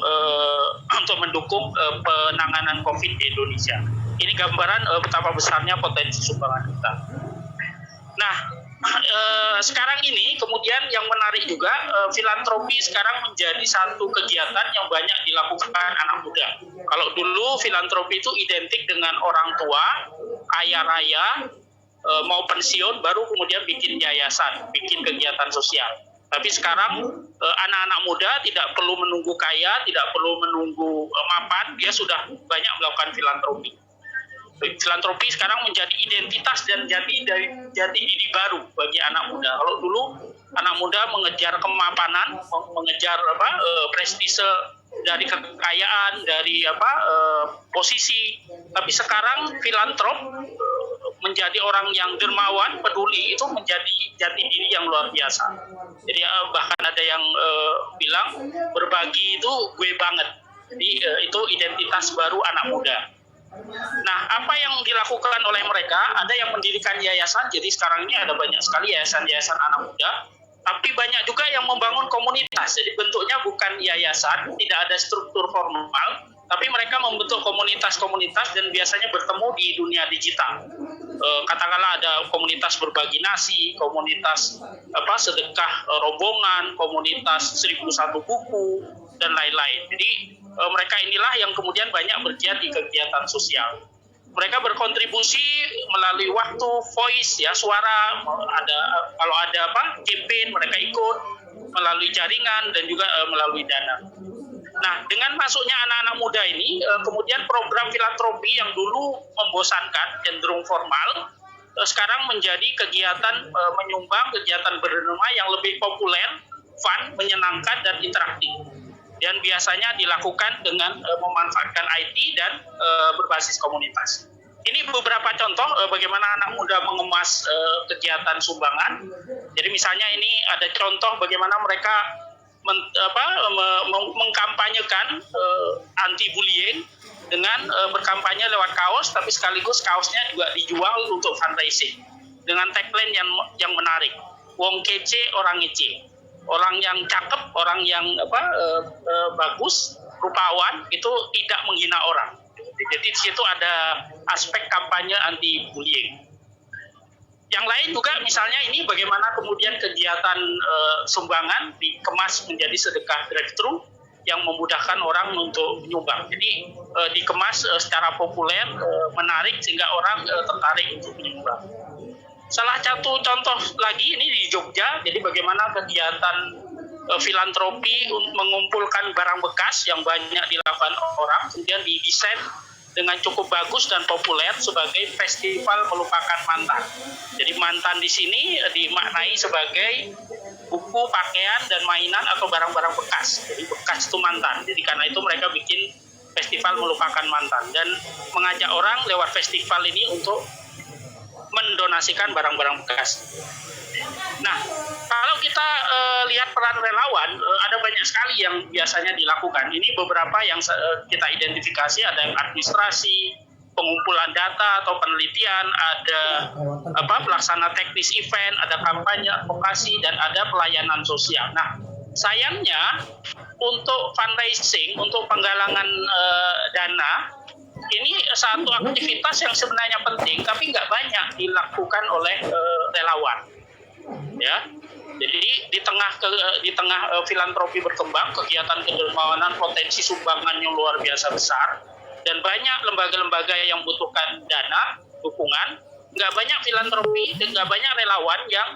mendukung penanganan COVID di Indonesia. Ini gambaran betapa besarnya potensi sumbangan kita. Nah, sekarang ini kemudian yang menarik juga, filantropi sekarang menjadi satu kegiatan yang banyak dilakukan anak muda. Kalau dulu filantropi itu identik dengan orang tua, kaya raya, mau pensiun, baru kemudian bikin yayasan, bikin kegiatan sosial. Tapi sekarang anak-anak muda tidak perlu menunggu kaya, tidak perlu menunggu mapan, dia sudah banyak melakukan filantropi. Filantropi sekarang menjadi identitas dan jati diri baru bagi anak muda. Kalau dulu anak muda mengejar kemapanan, mengejar prestise dari kekayaan, dari posisi, tapi sekarang filantrop menjadi orang yang dermawan, peduli, itu menjadi jati diri yang luar biasa. Jadi bahkan ada yang bilang berbagi itu gue banget. Jadi itu identitas baru anak muda. Nah, apa yang dilakukan oleh mereka? Ada yang mendirikan yayasan, jadi sekarang ini ada banyak sekali yayasan-yayasan anak muda, tapi banyak juga yang membangun komunitas. Jadi bentuknya bukan yayasan, tidak ada struktur formal, tapi mereka membentuk komunitas-komunitas dan biasanya bertemu di dunia digital. Katakanlah ada komunitas berbagi nasi, komunitas sedekah rombongan, komunitas 1001 buku, dan lain-lain. Jadi mereka inilah yang kemudian banyak bergiat di kegiatan sosial. Mereka berkontribusi melalui waktu, voice, ya, suara, kalau ada campaign mereka ikut, melalui jaringan dan juga melalui dana. Nah, dengan masuknya anak-anak muda ini, kemudian program filantropi yang dulu membosankan, cenderung formal, sekarang menjadi kegiatan menyumbang, kegiatan bernama yang lebih populer, fun, menyenangkan, dan interaktif. Dan biasanya dilakukan dengan memanfaatkan IT dan berbasis komunitas. Ini beberapa contoh bagaimana anak muda mengemas kegiatan sumbangan. Jadi misalnya ini ada contoh bagaimana mereka mengkampanyekan anti-bullying dengan berkampanye lewat kaos, tapi sekaligus kaosnya juga dijual untuk fundraising dengan tagline yang menarik. Wong kece orang ngece. Orang yang cakep, orang yang bagus, rupawan, itu tidak menghina orang. Jadi di situ ada aspek kampanye anti bullying. Yang lain juga misalnya ini bagaimana kemudian kegiatan sumbangan dikemas menjadi sedekah drive-thru yang memudahkan orang untuk menyumbang. Jadi dikemas secara populer, menarik sehingga orang tertarik untuk menyumbang. Salah satu contoh lagi ini di Jogja, jadi bagaimana kegiatan filantropi mengumpulkan barang bekas yang banyak dilakukan orang, kemudian didesain dengan cukup bagus dan populer sebagai festival melupakan mantan. Jadi mantan di sini dimaknai sebagai buku, pakaian, dan mainan atau barang-barang bekas. Jadi bekas itu mantan. Jadi karena itu mereka bikin festival melupakan mantan dan mengajak orang lewat festival ini untuk mendonasikan barang-barang bekas. Nah, kalau kita lihat peran relawan, ada banyak sekali yang biasanya dilakukan. Ini beberapa yang kita identifikasi, ada yang administrasi, pengumpulan data atau penelitian, ada pelaksana teknis event, ada kampanye, advokasi, dan ada pelayanan sosial. Nah, sayangnya untuk fundraising, untuk penggalangan dana, ini satu aktivitas yang sebenarnya penting, tapi nggak banyak dilakukan oleh relawan, ya. Jadi di tengah filantropi berkembang, kegiatan kedermawanan, potensi sumbangan yang luar biasa besar, dan banyak lembaga-lembaga yang membutuhkan dana, dukungan, nggak banyak filantropi dan nggak banyak relawan yang